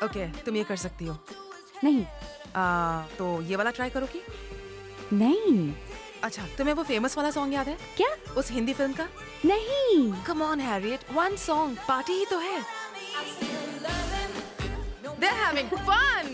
Okay, तुम ये कर सकती हो। नहीं तो ये वाला ट्राई करो कि? नहीं अच्छा, तुम्हें वो फेमस वाला सॉन्ग याद है? क्या? उस हिंदी फिल्म का? नहीं come on Harriet, one song, party ही तो है। They're having fun.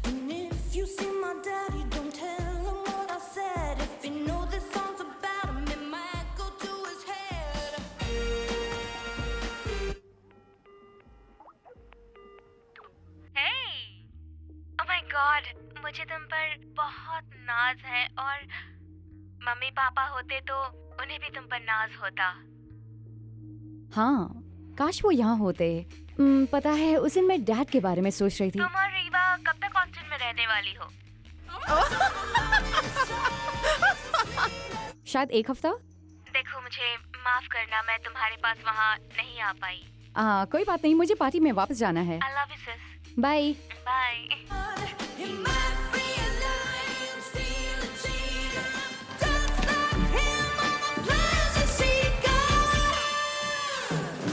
And if you see my daddy, don't tell him what I said. If you know this song's about him, it might go to his head. Oh my God, मुझे तुम पर बहुत नाज है और mummy papa होते तो उन्हें भी तुम पर नाज होता। हाँ, काश वो यहाँ होते। पता है उस दिन मैं डैड के बारे में सोच रही थी। तुम और रीवा कब तक हॉस्टल में रहने वाली हो? शायद एक हफ्ता। देखो, मुझे माफ करना, मैं तुम्हारे पास वहाँ नहीं आ पाई। कोई बात नहीं, मुझे पार्टी में वापस जाना है। I love you sis. Bye. Bye. You might realize, steal a cheater. Don't stop him on the pleasure seeker.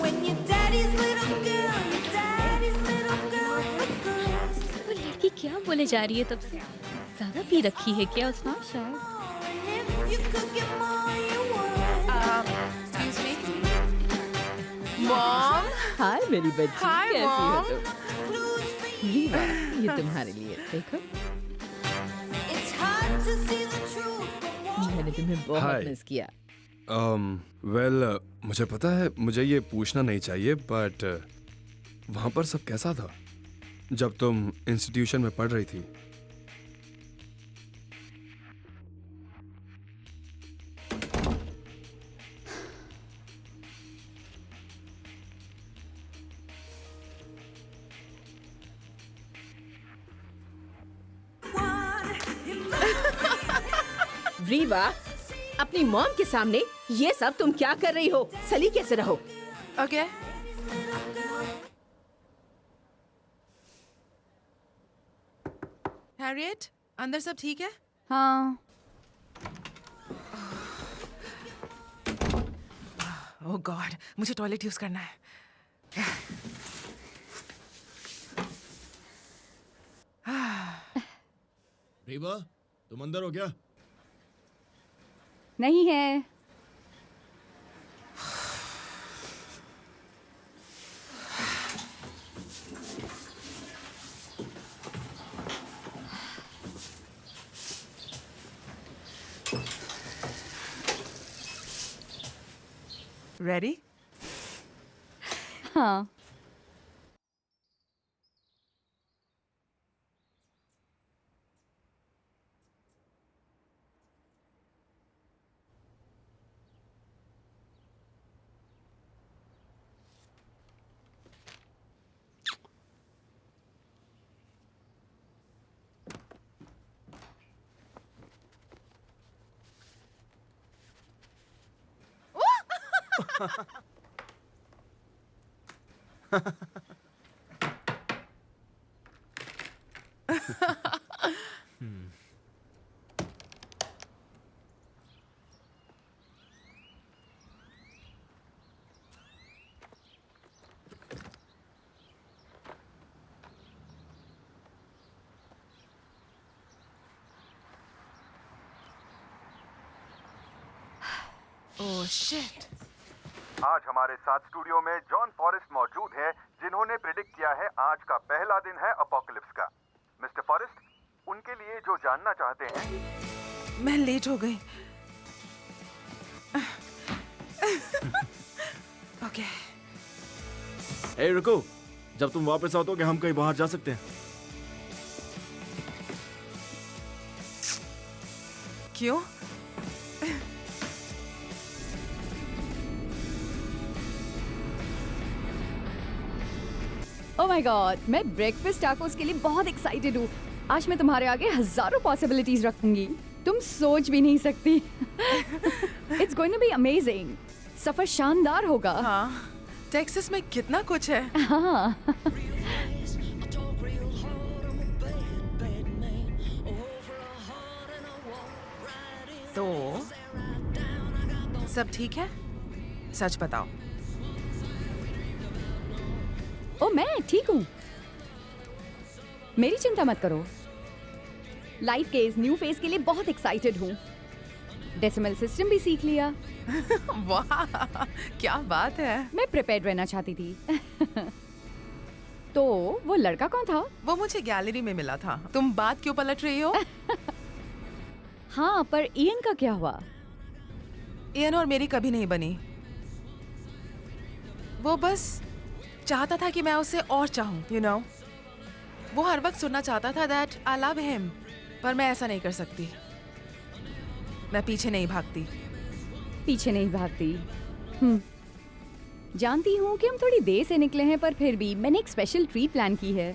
When your daddy's little girl, your daddy's little girl for good. वो लड़की क्या बोले जा रही है तब से? ज्यादा पी रखी है क्या उसने? शायद। And if you could get more, you would. Excuse me. Mom. हाय मेरी बच्ची, Hi, कैसी हो Mom. तुम? Clues for you. रीवा, ये तुम्हारे लिए देखो, It's hard to see the truth, but what मैंने तुम्हें बहुत Hi. मिस किया। वेल मुझे पता है मुझे ये पूछना नहीं चाहिए, बट वहाँ पर सब कैसा था जब तुम इंस्टीट्यूशन में पढ़ रही थी? रीवा, अपनी मॉम के सामने ये सब तुम क्या कर रही हो? सलीके से रहो। ओके। हैरियट, अंदर सब ठीक है? हाँ, ओह गॉड, मुझे टॉयलेट यूज करना है। रीवा, तुम अंदर हो क्या? नहीं है। रेडी? हाँ, ओह शिट। आज हमारे साथ स्टूडियो में जॉन फॉरेस्ट मौजूद हैं, जिन्होंने प्रिडिक्ट किया है आज का पहला दिन है अपोकलिप्स का। मिस्टर फॉरेस्ट, उनके लिए जो जानना चाहते हैं। मैं लेट हो गई। ओके। ए रुको, जब तुम वापस आओ तो क्या हम कहीं बाहर जा सकते हैं? क्यों? ओह माय गॉड, मैं ब्रेकफास्ट टाकोस के लिए बहुत एक्साइटेड हूँ। आज मैं तुम्हारे आगे हजारों पॉसिबिलिटीज रखूंगी, तुम सोच भी नहीं सकती। It's going to be amazing. सफर शानदार होगा। हाँ, टेक्सास में कितना कुछ है। हाँ। तो सब ठीक है? सच बताओ। ओ मैं ठीक हूँ, मेरी चिंता मत करो। लाइफ के इस न्यू फेज के लिए बहुत एक्साइटेड हूँ। डेसिमल सिस्टम भी सीख लिया। वाह, क्या बात है। मैं प्रिपेयर्ड रहना चाहती थी। तो वो लड़का कौन था? वो मुझे गैलरी में मिला था। तुम बात क्यों पलट रही हो? हाँ, पर इयन का क्या हुआ? इयन और मेरी कभी नहीं बनी। वो बस चाहता था कि मैं उसे और चाहूं, you know? वो हर वक्त सुनना चाहता था that I love him, पर मैं ऐसा नहीं कर सकती। मैं पीछे नहीं भागती। पीछे नहीं भागती। जानती हूँ कि हम थोड़ी देर से निकले हैं, पर फिर भी मैंने एक स्पेशल ट्रीट प्लान की है।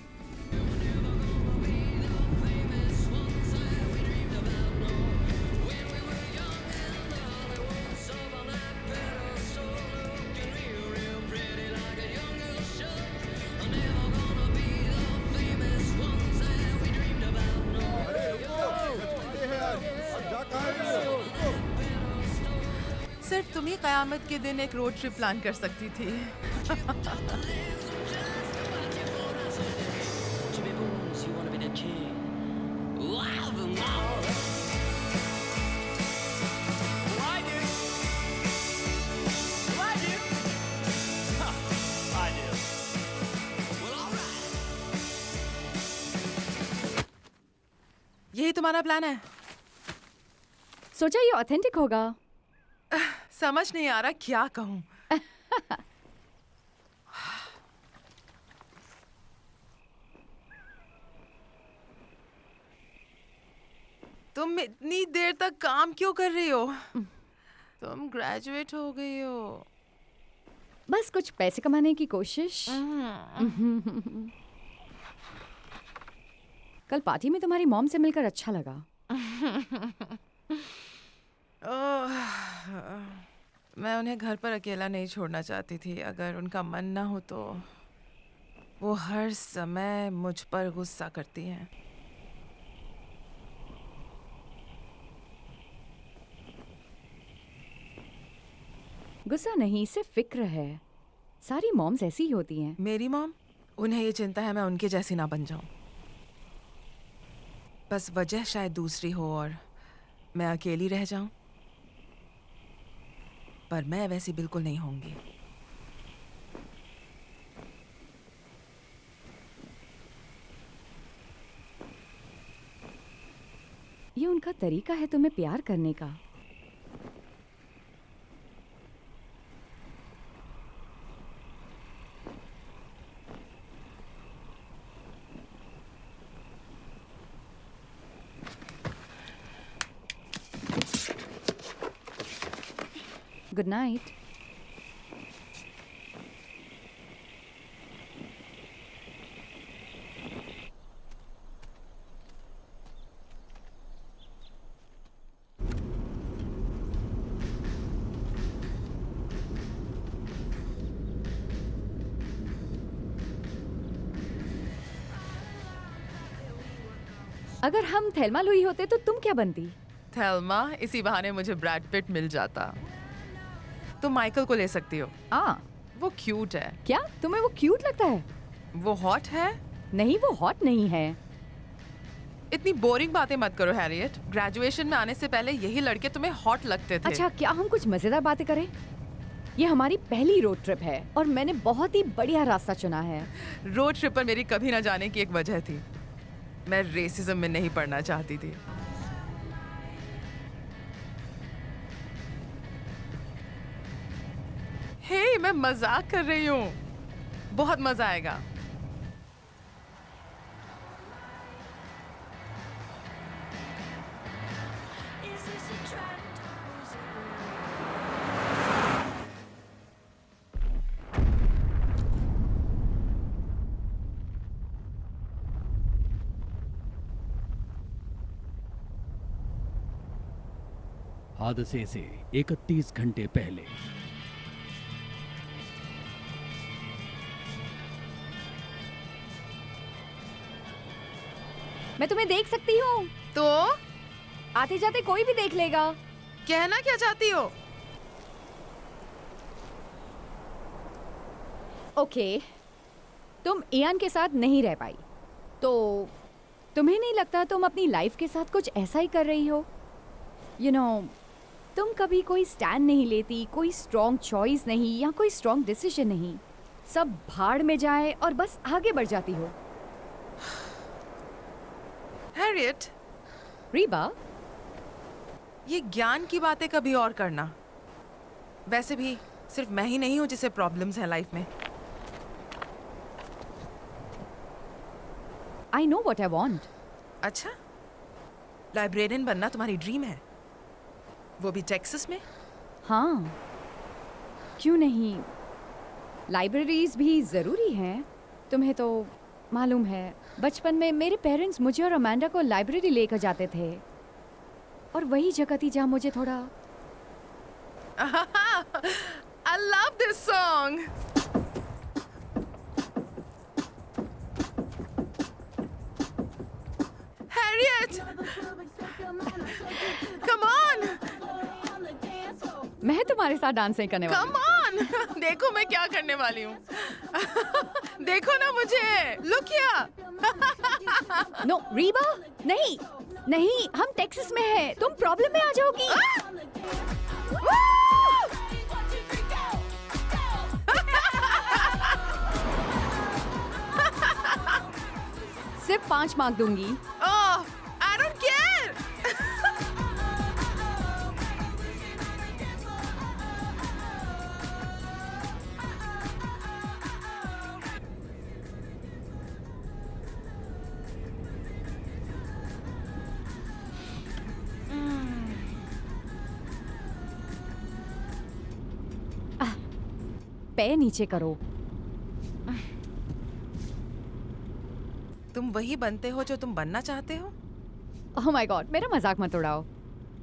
सिर्फ तुम ही कयामत के दिन एक रोड ट्रिप प्लान कर सकती थी। यही तुम्हारा प्लान है? सोचा ये ऑथेंटिक होगा। समझ नहीं आ रहा क्या कहूं। तुम इतनी देर तक काम क्यों कर रही हो? तुम ग्रेजुएट हो गई हो। बस कुछ पैसे कमाने की कोशिश। कल पार्टी में तुम्हारी मॉम से मिलकर अच्छा लगा। मैं उन्हें घर पर अकेला नहीं छोड़ना चाहती थी। अगर उनका मन ना हो तो वो हर समय मुझ पर गुस्सा करती हैं। गुस्सा नहीं, सिर्फ फिक्र है। सारी मॉम्स ऐसी ही होती हैं। मेरी मॉम? उन्हें ये चिंता है मैं उनके जैसी ना बन जाऊं। बस वजह शायद दूसरी हो और मैं अकेली रह जाऊं। पर मैं वैसी बिल्कुल नहीं होंगी। ये उनका तरीका है तुम्हें प्यार करने का। Good night. अगर हम थेल्मा लुई होते तो तुम क्या बनती? थेल्मा? इसी बहाने मुझे ब्रैड पिट मिल जाता। तुम माइकल को ले सकती हो। वो क्यूट है। क्या तुम्हें वो क्यूट लगता है? वो हॉट है। नहीं, वो हॉट नहीं है। इतनी बोरिंग बातें मत करो हैरियट। ग्रेजुएशन में आने से पहले यही लड़के तुम्हें हॉट लगते थे। अच्छा, क्या हम कुछ मजेदार बातें करें? ये हमारी पहली रोड ट्रिप है और मैंने बहुत ही बढ़िया रास्ता चुना है। रोड ट्रिप पर मेरी कभी ना जाने की एक वजह थी। मैं रेसिज्म में नहीं पढ़ना चाहती थी। हे, मैं मजाक कर रही हूँ। बहुत मजा आएगा। हादसे से 31 घंटे पहले। मैं तुम्हें देख सकती हूँ, तो आते जाते कोई भी देख लेगा। कहना क्या चाहती हो? ओके, तुम इयान के साथ नहीं रह पाई, तो तुम्हें नहीं लगता तुम अपनी लाइफ के साथ कुछ ऐसा ही कर रही हो? यू नो, तुम कभी कोई स्टैंड नहीं लेती, कोई स्ट्रॉन्ग चॉइस नहीं या कोई स्ट्रॉन्ग डिसीजन नहीं, सब भाड़ में जाए और बस आगे बढ़ जाती हो। हैरियट, रीबा, ये ज्ञान की बातें कभी और करना। वैसे भी सिर्फ मैं ही नहीं हूं जिसे प्रॉब्लम्स हैं लाइफ में। I know what I want. अच्छा, लाइब्रेरियन बनना तुम्हारी ड्रीम है, वो भी टेक्सास में? हाँ, क्यों नहीं। लाइब्रेरीज भी ज़रूरी हैं। तुम्हें तो मालूम है, बचपन में मेरे पेरेंट्स मुझे और अमांडा को लाइब्रेरी लेकर जाते थे, और वही जगह थी जहाँ मुझे थोड़ा I love this song. Harriet, come on. मैं तुम्हारे साथ डांस नहीं करने वाली। Come on. देखो मैं क्या करने वाली हूँ। देखो ना मुझे। Look here. नो रीबा, नहीं नहीं, हम टेक्सास में हैं, तुम प्रॉब्लम में आ जाओगी। सिर्फ 5 मार्क दूंगी। Oh, I don't care. पैर नीचे करो। तुम वही बनते हो जो तुम बनना चाहते हो? ओह माय गॉड, मेरा मजाक मत उड़ाओ।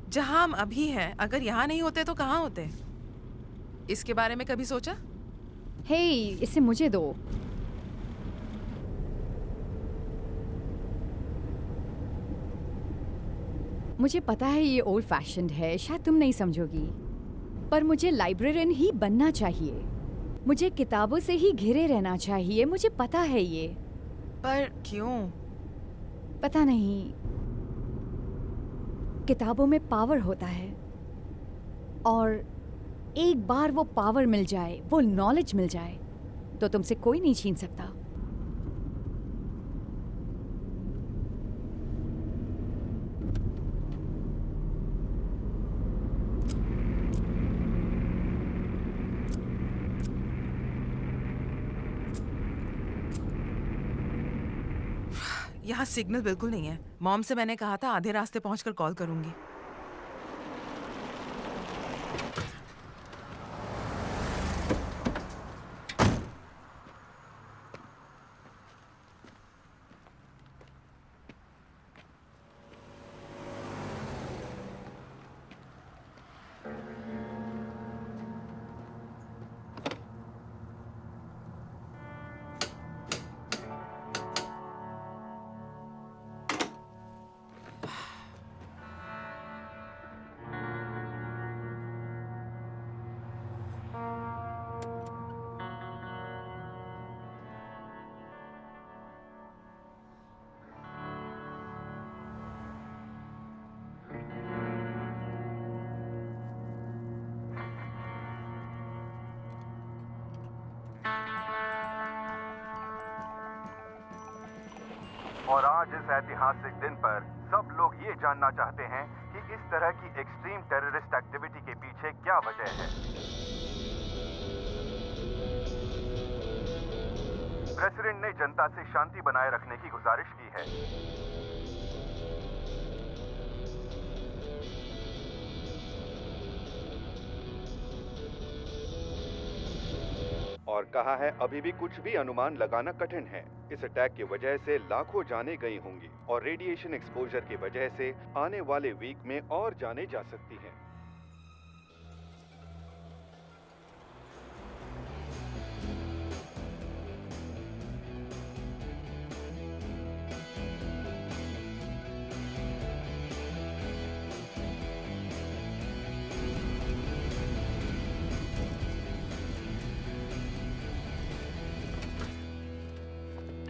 जहाँ हम अभी हैं, अगर यहाँ नहीं होते तो कहाँ होते? इसके बारे में कभी सोचा? हे, इसे मुझे दो। मुझे पता है ये ओल्ड फैशन्ड है, शायद तुम नहीं समझोगी, पर मुझे लाइब्रेरियन ही बनना चाहिए। मुझे किताबों से ही घिरे रहना चाहिए, मुझे पता है ये। पर क्यों? पता नहीं, किताबों में पावर होता है, और एक बार वो पावर मिल जाए, वो नॉलेज मिल जाए, तो तुमसे कोई नहीं छीन सकता। यहाँ सिग्नल बिल्कुल नहीं है। मॉम से मैंने कहा था आधे रास्ते पहुंचकर कॉल करूंगी। और आज इस ऐतिहासिक दिन पर सब लोग ये जानना चाहते हैं कि इस तरह की एक्सट्रीम टेररिस्ट एक्टिविटी के पीछे क्या वजह है। प्रेसिडेंट ने जनता से शांति बनाए रखने की गुजारिश की है। और कहा है अभी भी कुछ भी अनुमान लगाना कठिन है। इस अटैक की वजह से लाखों जानें गई होंगी और रेडिएशन एक्सपोजर की वजह से आने वाले वीक में और जानें जा सकती हैं।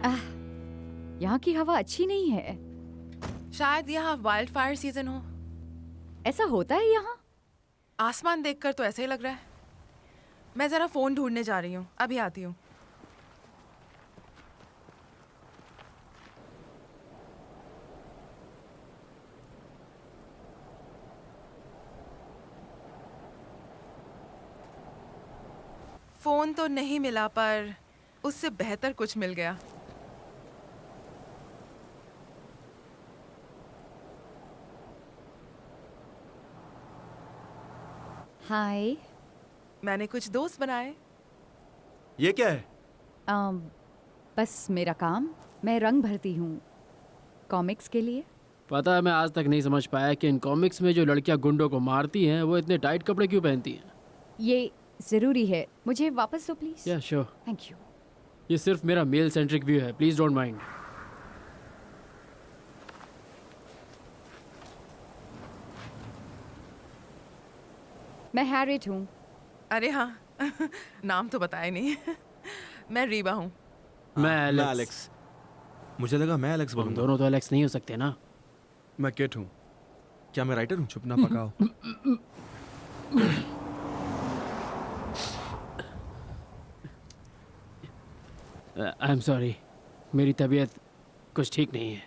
यहाँ की हवा अच्छी नहीं है। शायद यहाँ वाइल्ड फायर सीजन हो। ऐसा होता है यहाँ? आसमान देखकर तो ऐसे ही लग रहा है। मैं जरा फोन ढूंढने जा रही हूँ, अभी आती हूँ। फोन तो नहीं मिला, पर उससे बेहतर कुछ मिल गया। हाय। मैंने कुछ दोस्त बनाए। ये क्या है? बस मेरा काम, मैं रंग भरती हूँ कॉमिक्स के लिए। पता है, मैं आज तक नहीं समझ पाया कि इन कॉमिक्स में जो लड़कियां गुंडों को मारती हैं वो इतने टाइट कपड़े क्यों पहनती हैं। ये ज़रूरी है, मुझे वापस दो प्लीज़। या श्योर। Thank you. ये सिर्फ मेरा मेल सेंट्रिक व्यू है, प्लीज डोंट माइंड। मैं हैरिट हूँ। अरे हाँ नाम तो बताया नहीं मैं रीबा हूँ। मैं मैं एलेक्स। एलेक्स। मुझे लगा मैं एलेक्स हम बोलूंगा। दोनों तो एलेक्स नहीं हो सकते ना। मैं किट हूँ। क्या मैं राइटर हूँ? चुप ना पकाओ। आई एम सॉरी, मेरी तबीयत कुछ ठीक नहीं है।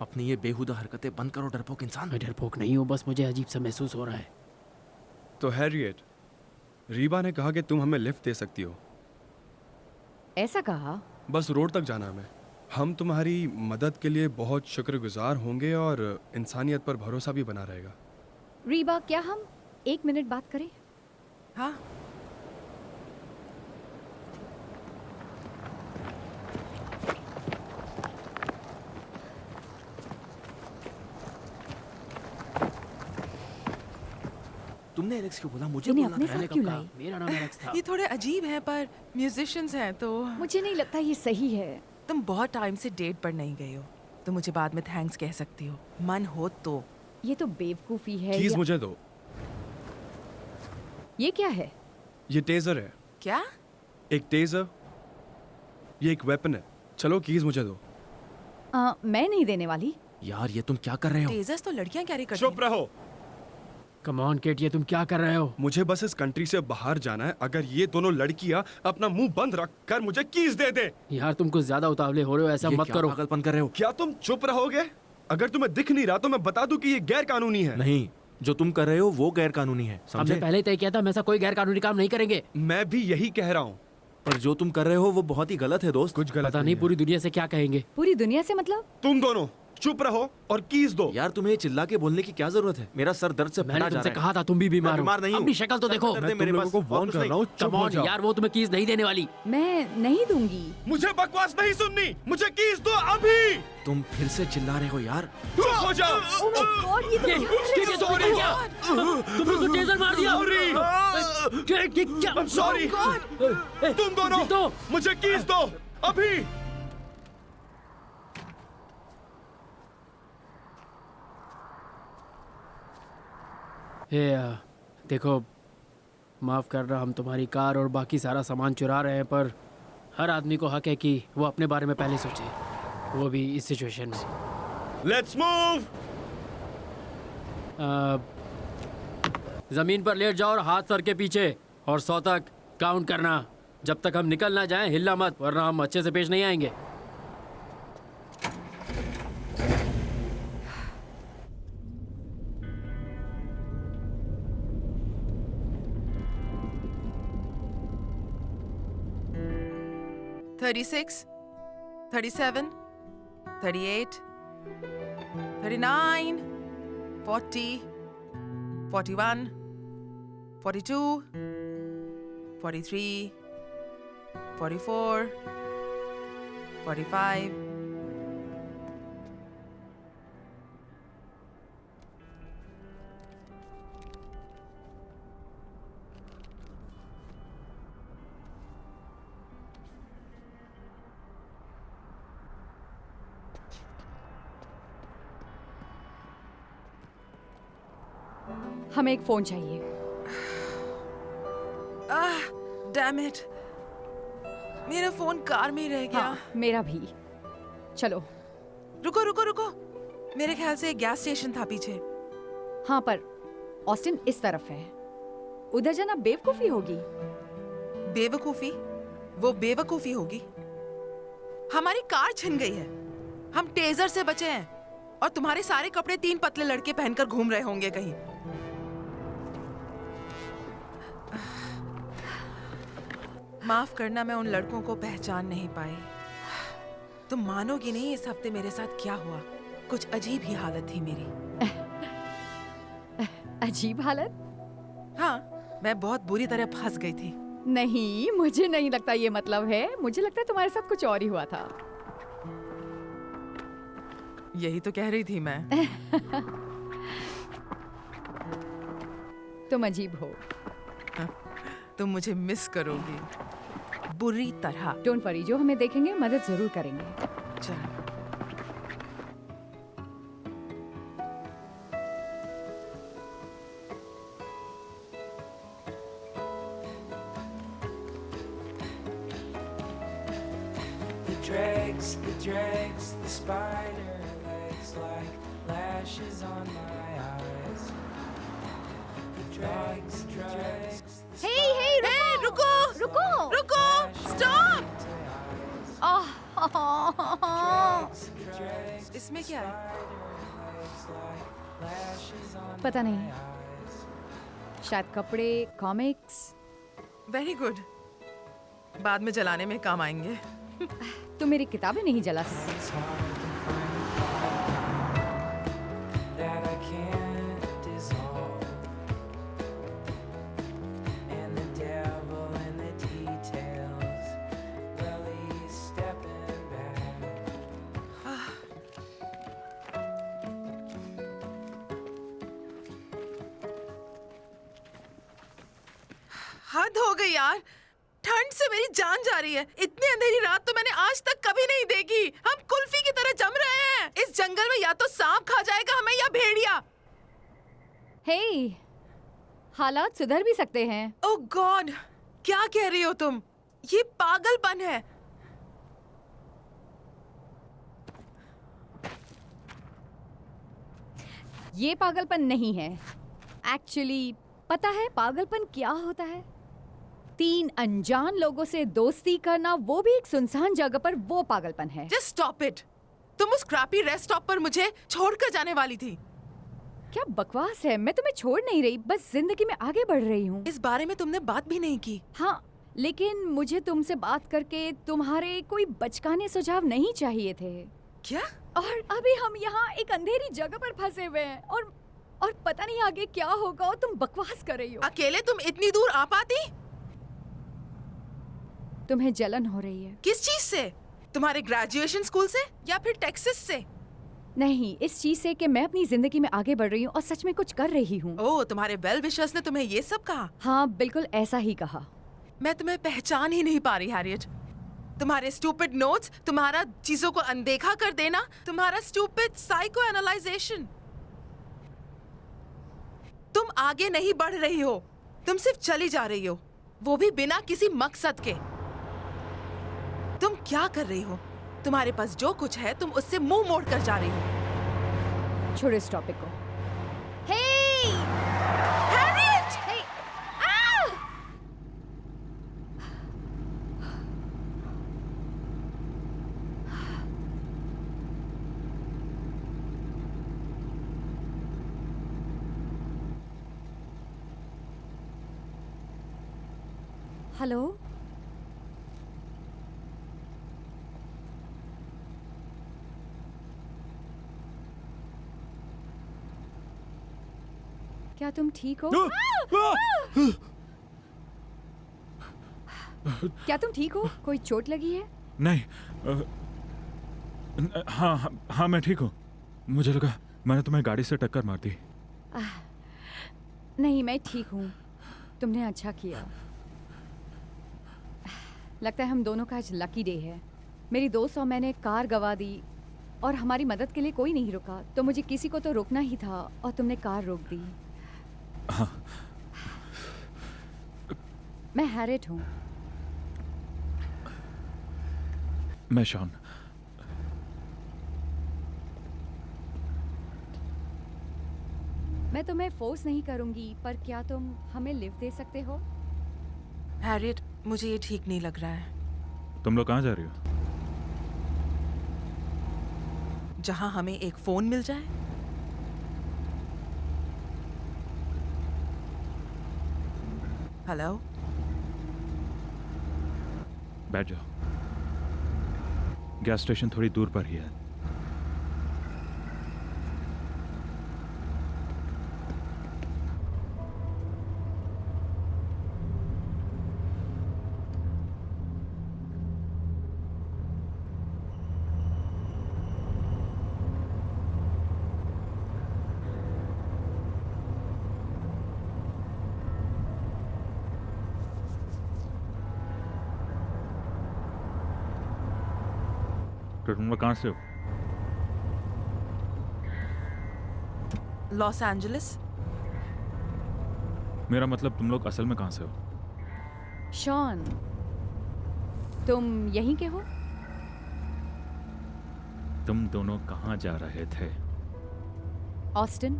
अपनी ये बेहुदा हरकतें बंद करो डरपोक इंसान। मैं डरपोक नहीं हूँ, बस मुझे अजीब सा महसूस हो रहा है। तो हैरियट, रीबा ने कहा कि तुम हमें लिफ्ट दे सकती हो। ऐसा कहा? बस रोड तक जाना हमें। हम तुम्हारी मदद के लिए बहुत शुक्रगुजार होंगे और इंसानियत पर भरोसा भी बना रहेगा। रीबा, क्या हम 1 मिनट बात करें? हाँ। तुमने एलेक्स क्यों बोला? मुझे इन्हें बोलना अपने था। साथ मैंने क्यों कब कहा? लाई? मेरा नाम एलेक्स था। ये थोड़े अजीब हैं, पर म्यूजिशियंस हैं तो। मुझे नहीं लगता ये सही है। तुम बहुत टाइम से डेट पर नहीं गए हो, तो मुझे बाद में थैंक्स कह सकती हो, मन हो तो। ये तो बेवकूफ़ी है। कीज मुझे दो। ये क्या है? ये टेजर है। क्या? एक टेजर, ये एक वेपन है। चलो कीज मुझे दो। मैं नहीं देने वाली। यार ये तुम क्या कर रहे हो? टेजर्स तो लड़कियां कैरी करती चुप हैं। रहो। कम ऑन किट, ये तुम क्या कर रहे हो? मुझे बस इस कंट्री से बाहर जाना है। अगर ये दोनों लड़कियां अपना मुंह बंद रख कर मुझे कीज दे दे। यार तुम कुछ ज्यादा उतावले हो रहे हो, ऐसा ये मत क्या करो। पागलपन कर रहे हो? क्या तुम चुप रहोगे? अगर तुम्हें दिख नहीं रहा तो मैं बता दूं कि ये गैर कानूनी है। नहीं, जो तुम कर रहे हो वो गैर कानूनी है, हमने समझे? पहले तय किया था हम ऐसा कोई गैर कानूनी काम नहीं करेंगे। मैं भी यही कह रहा हूँ। पर जो तुम कर रहे हो वो बहुत ही गलत है दोस्त। कुछ गलत पता नहीं पूरी दुनिया से क्या कहेंगे। पूरी दुनिया से मतलब? तुम दोनों चुप रहो और कीज दो। यार तुम्हें चिल्ला के बोलने की क्या जरूरत है? मेरा सर दर्द से फटा मैंने जा तुमसे रहा है। कहा था तुम भी बीमार मैं हो। बीमार नहीं हूँ। अपनी शक्ल तो सर देखो। दर्द है मैं मेरे तुम पास। लोगों को वार्न और कर कुछ रहा हूँ, नहीं। चुप Come हो on, जाओ। यार वो तुम्हें कीज नहीं देने वाली। मैं नहीं दूंगी। मुझे बकवास नहीं सुननी। मुझे कीज दो अभी। तुम फिर से चिल्ला रहे हो यार। चुप हो जाओ। Oh my God, ये तो ये क्या है? तुमने क्या किया? तुमने उसको टेजर मार दिया। क्या? I'm sorry। तुम दोनों दो। मुझे कीज दो अभी। देखो, माफ करना, हम तुम्हारी कार और बाकी सारा सामान चुरा रहे हैं, पर हर आदमी को हक है कि वो अपने बारे में पहले सोचे, वो भी इस सिचुएशन में। Let's move. जमीन पर लेट जाओ और हाथ सर के पीछे, और 100 तक काउंट करना। जब तक हम निकल ना जाएं हिलना मत, वरना हम अच्छे से पेश नहीं आएंगे। $36, $37, $38, $39, $40, $41, $42, $43, $44, $45. हमें एक फोन चाहिए। Ah, damn it. मेरा फोन कार में ही रह गया। हाँ, मेरा भी। चलो। रुको रुको रुको, मेरे ख्याल से एक गैस स्टेशन था पीछे। हाँ, पर ऑस्टिन इस तरफ है। उधर जाना बेवकूफी होगी। बेवकूफी? वो बेवकूफी होगी। हमारी कार छिन गई है, हम टेजर से बचे हैं, और तुम्हारे सारे कपड़े 3 पतले लड़के पहनकर घूम रहे होंगे कहीं। माफ करना, मैं उन लड़कों को पहचान नहीं पाई। तुम मानोगी नहीं इस हफ्ते मेरे साथ क्या हुआ। कुछ अजीब ही हालत थी मेरी। अजीब हालत? हाँ, मैं बहुत बुरी तरह फंस गई थी। नहीं, मुझे नहीं लगता ये मतलब है। मुझे लगता है तुम्हारे साथ कुछ और ही हुआ था। यही तो कह रही थी मैं। तुम अजीब हो। तुम मुझे मिस करोगी बुरी तरह। डोंट वरी, जो हमें देखेंगे मदद जरूर करेंगे। चलो। The spider legs like lashes on my eyes. The drugs. Hey, रुको! रुको! स्टॉप! इसमें क्या है? पता नहीं, शायद कपड़े, कॉमिक्स। वेरी गुड, बाद में जलाने में काम आएंगे। तुम मेरी किताबें नहीं जला सकती। That I can't dissolve. And the devil in the details. Well, he's stepping back. हद हो गई यार, ठंड से मेरी जान जा रही है। इतनी अंधेरी रात तो मैंने आज तक कभी नहीं देखी। हम कुल्फी की तरह जम रहे हैं। इस जंगल में या तो सांप खा जाएगा हमें या भेड़िया। हे, हालात सुधर भी सकते हैं। ओह गॉड, क्या कह रही हो तुम? ये पागलपन है। ये पागलपन नहीं है। एक्चुअली पता है पागलपन क्या होता है? 3 अनजान लोगों से दोस्ती करना, वो भी एक सुनसान जगह पर, वो पागलपन है। Just stop it. तुम उस क्रैपी रेस्ट स्टॉप पर मुझे छोड़कर जाने वाली थी। क्या बकवास है, मैं तुम्हें छोड़ नहीं रही, बस जिंदगी में आगे बढ़ रही हूँ। इस बारे में तुमने बात भी नहीं की। हाँ, लेकिन मुझे तुमसे बात करके तुम्हारे कोई बचकाने सुझाव नहीं चाहिए थे। क्या? और अभी हम यहाँ एक अंधेरी जगह पर फंसे हुए हैं, और पता नहीं आगे क्या होगा, और तुम बकवास कर रही हो। अकेले तुम इतनी दूर आ पाती? तुम्हें जलन हो रही है। किस चीज से? तुम्हारे ग्रेजुएशन स्कूल से या फिर टेक्सास से? नहीं, इस चीज से कि मैं अपनी जिंदगी में आगे बढ़ रही हूँ और सच में कुछ कर रही हूँ। ओह, तुम्हारे वेल विशर्स ने तुम्हें ये सब कहा? हाँ, बिल्कुल ऐसा ही कहा। मैं तुम्हें पहचान ही नहीं पा रही हैरियट। तुम्हारे स्टूपिड नोट्स, तुम्हारा चीजों को अनदेखा कर देना, तुम्हारा स्टूपिड साइको एनालाइजेशन। तुम आगे नहीं बढ़ रही हो, तुम सिर्फ चली जा रही हो, वो भी बिना किसी मकसद के। तुम क्या कर रही हो? तुम्हारे पास जो कुछ है तुम उससे मुंह मोड़ कर जा रही हो। छोड़ो इस टॉपिक को। हे! हैरियट! हे! आ! हेलो? क्या तुम ठीक हो? क्या तुम ठीक हो? कोई चोट लगी है? नहीं, हाँ मैं ठीक हूँ। मुझे लगा मैंने तुम्हें गाड़ी से टक्कर मार दी। नहीं, मैं ठीक हूँ। तुमने अच्छा किया। लगता है हम दोनों का आज लकी डे है। मेरी दोस्त और मैंने कार गवा दी और हमारी मदद के लिए कोई नहीं रुका, तो मुझे किसी को तो रोकना ही था और तुमने कार रोक दी। हाँ। मैं हैरियट हूँ। मैं शॉन। मैं तुम्हें फोर्स नहीं करूंगी, पर क्या तुम हमें लिफ्ट दे सकते हो? हैरियट, मुझे ये ठीक नहीं लग रहा है। तुम लोग कहाँ जा रही हो? जहां हमें एक फोन मिल जाए। हेलो, बैठ जाओ। गैस स्टेशन थोड़ी दूर पर ही है। तो तुम लोग कहाँ से हो? Los Angeles. मेरा मतलब तुम लोग असल में कहाँ से हो? शॉन, तुम यहीं के हो? तुम दोनों कहाँ जा रहे थे? ऑस्टिन।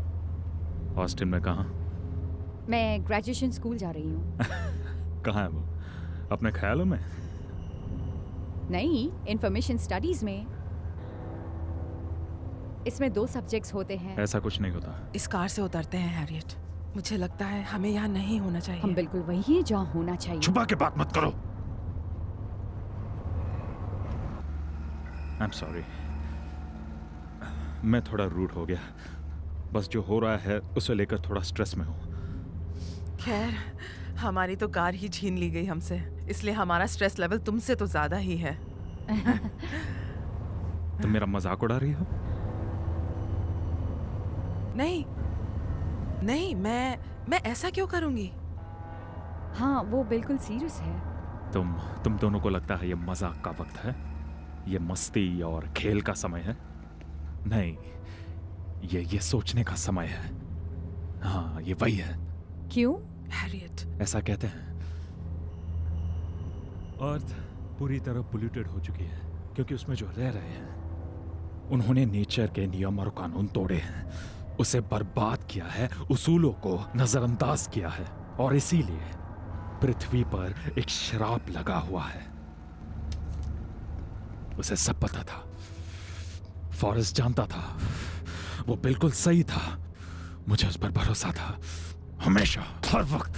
ऑस्टिन में कहाँ? मैं ग्रेजुएशन स्कूल जा रही हूँ। कहाँ है वो? अपने ख्यालों में? नहीं, इंफॉर्मेशन स्टडीज में। इसमें 2 सब्जेक्ट्स होते हैं। ऐसा कुछ नहीं होता। इस कार से उतरते हैं हैरियट। मुझे लगता है हमें यहाँ नहीं होना चाहिए। हम बिल्कुल वही हैं जहाँ होना चाहिए। छुपा के बात मत करो। आई एम सॉरी, मैं थोड़ा रूड हो गया। बस जो हो रहा है उसे लेकर थोड़ा स्ट्रेस में हूँ। खैर, हमारी तो कार ही छीन ली गई हमसे, इसलिए हमारा स्ट्रेस लेवल तुमसे तो ज्यादा ही है। तुम मेरा मजाक उड़ा रही हो? नहीं नहीं, मैं ऐसा क्यों करूंगी? हाँ, वो बिल्कुल सीरियस है। तुम दोनों को लगता है ये मजाक का वक्त है, ये मस्ती और खेल का समय है? नहीं, ये सोचने का समय है। हाँ, ये वही है। क्यों? हैरियट, ऐसा कहते हैं। अर्थ पूरी तरह पोल्यूटेड हो चुकी है क्योंकि उसमें जो रह रहे हैं उन्होंने नेचर के नियम और कानून तोड़े हैं, उसे बर्बाद किया है, उसूलों को नजरअंदाज किया है, और इसीलिए पृथ्वी पर एक श्राप लगा हुआ है। उसे सब पता था। फॉरेस्ट जानता था, वो बिल्कुल सही था। मुझे उस पर भरोसा था, हमेशा, हर वक्त।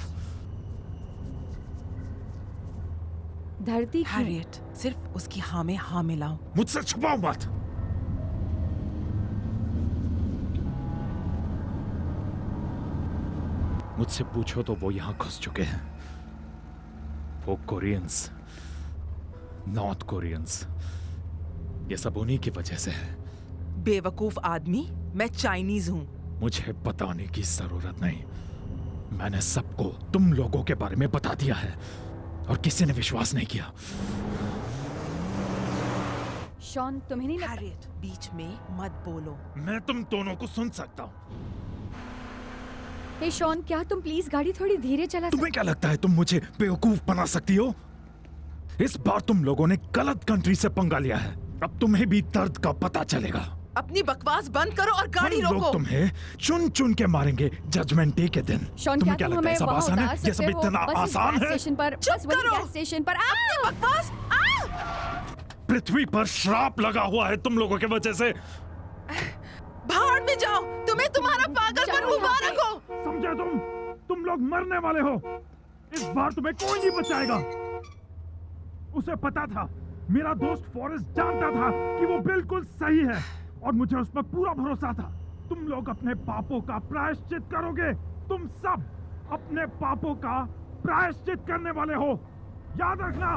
धरती हैरियट, सिर्फ उसकी हाँ में हाँ मिलाओ। मुझसे छुपाओ मत। मुझसे पूछो तो वो यहां घुस चुके हैं। वो कोरियंस, नॉर्थ कोरियंस, ये सब उन्हीं की वजह से है। बेवकूफ आदमी, मैं चाइनीज हूँ। मुझे बताने की जरूरत नहीं। मैंने सबको तुम लोगों के बारे में बता दिया है और किसी ने विश्वास नहीं किया। शॉन, तुम्हें नहीं लगता? हैरियट, बीच में मत बोलो। मैं तुम दोनों को सुन सकता हूँ। हे शॉन, क्या तुम प्लीज गाड़ी थोड़ी धीरे चला तुम्हें क्या लगता है तुम मुझे बेवकूफ बना सकती हो? इस बार तुम लोगों ने गलत कंट्री से पंगा लिया है। अब तुम्हें भी दर्द का पता चलेगा। अपनी बकवास बंद करो और गाड़ी हम लोग रोको। तुम्हें चुन चुन के मारेंगे जजमेंट डे के दिन। शॉन, तुम्हें क्या तुम लगता है हमें सब वहाँ आसान है? उतार ये सब सकते हो? इतना बस इस आसान गैस है? स्टेशन पर, चुप बस वही करो। गैस स्टेशन पर। बकवास। पृथ्वी पर श्राप लगा हुआ है तुम लोगों की वजह से। भाड़ में जाओ, तुम्हें तुम्हारा पागलपन मुबारक हो। समझे तुम लोग मरने वाले हो। इस बार तुम्हें कोई नहीं बचाएगा। उसे पता था, मेरा दोस्त फॉरेस्ट जानता था कि वो बिल्कुल सही है और मुझे उस पर पूरा भरोसा था। तुम लोग अपने पापों का प्रायश्चित करोगे। तुम सब अपने पापों का प्रायश्चित करने वाले हो, याद रखना।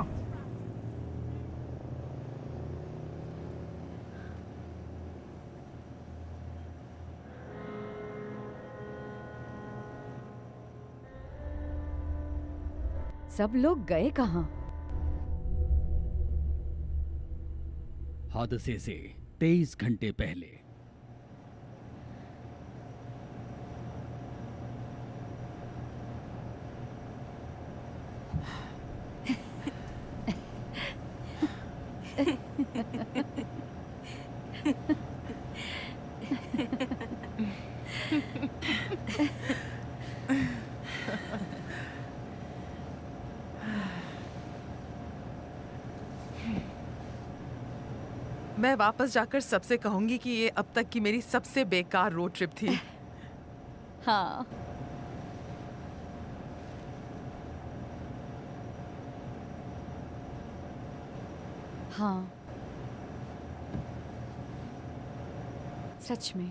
सब लोग गए कहाँ? हादसे से 23 घंटे पहले। मैं वापस जाकर सबसे कहूंगी कि ये अब तक की मेरी सबसे बेकार रोड ट्रिप थी। हाँ। हाँ, सच में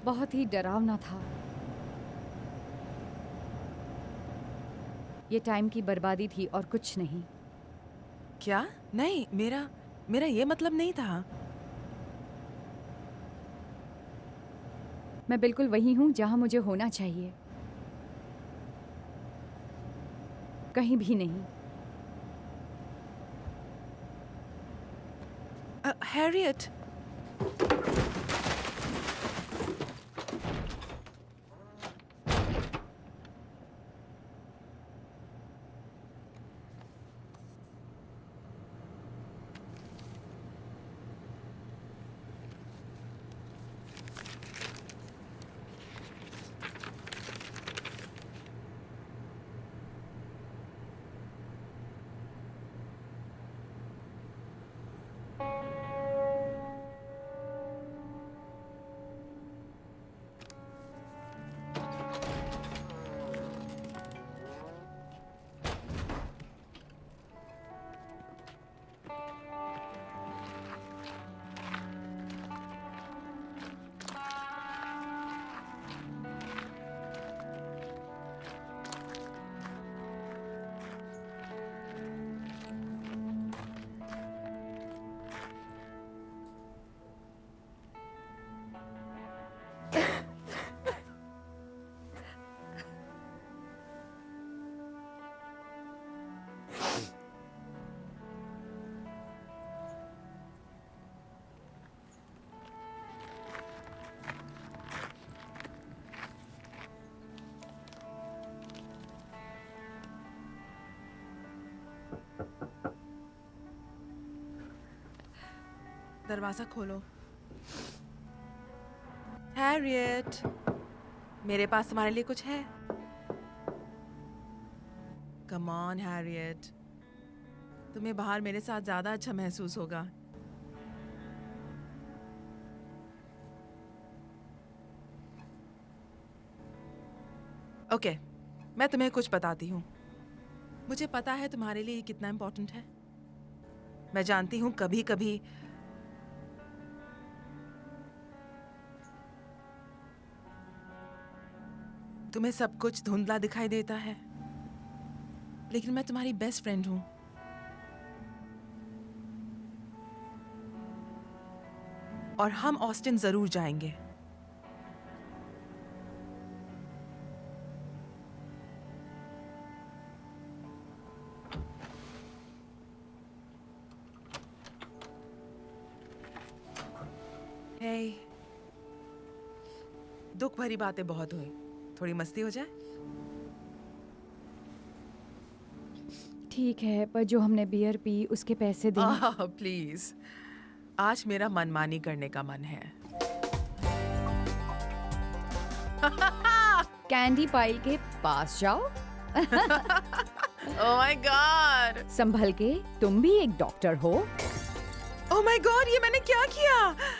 बहुत ही डरावना था। ये टाइम की बर्बादी थी और कुछ नहीं। क्या? नहीं, मेरा ये मतलब नहीं था। मैं बिल्कुल वही हूँ जहाँ मुझे होना चाहिए, कहीं भी नहीं। हैरियट, दरवाजा खोलो। हैरियट, मेरे पास तुम्हारे लिए कुछ है। कम ऑन हैरियट, तुम्हें बाहर मेरे साथ ज्यादा अच्छा महसूस होगा। ओके, मैं तुम्हें कुछ बताती हूँ। मुझे पता है तुम्हारे लिए ये कितना इम्पोर्टेंट है। मैं जानती हूँ कभी कभी तुम्हें सब कुछ धुंधला दिखाई देता है, लेकिन मैं तुम्हारी बेस्ट फ्रेंड हूं। और हम ऑस्टिन जरूर जाएंगे। हे, दुख भरी बातें बहुत हुई, थोड़ी मस्ती हो जाए। ठीक है, पर जो हमने बियर पी उसके पैसे दे। प्लीज, आज मेरा मनमानी करने का मन है। कैंडी पाइल के पास जाओ। ओह माय गॉड, संभल के, तुम भी एक डॉक्टर हो। ओह माय गॉड, ये मैंने क्या किया?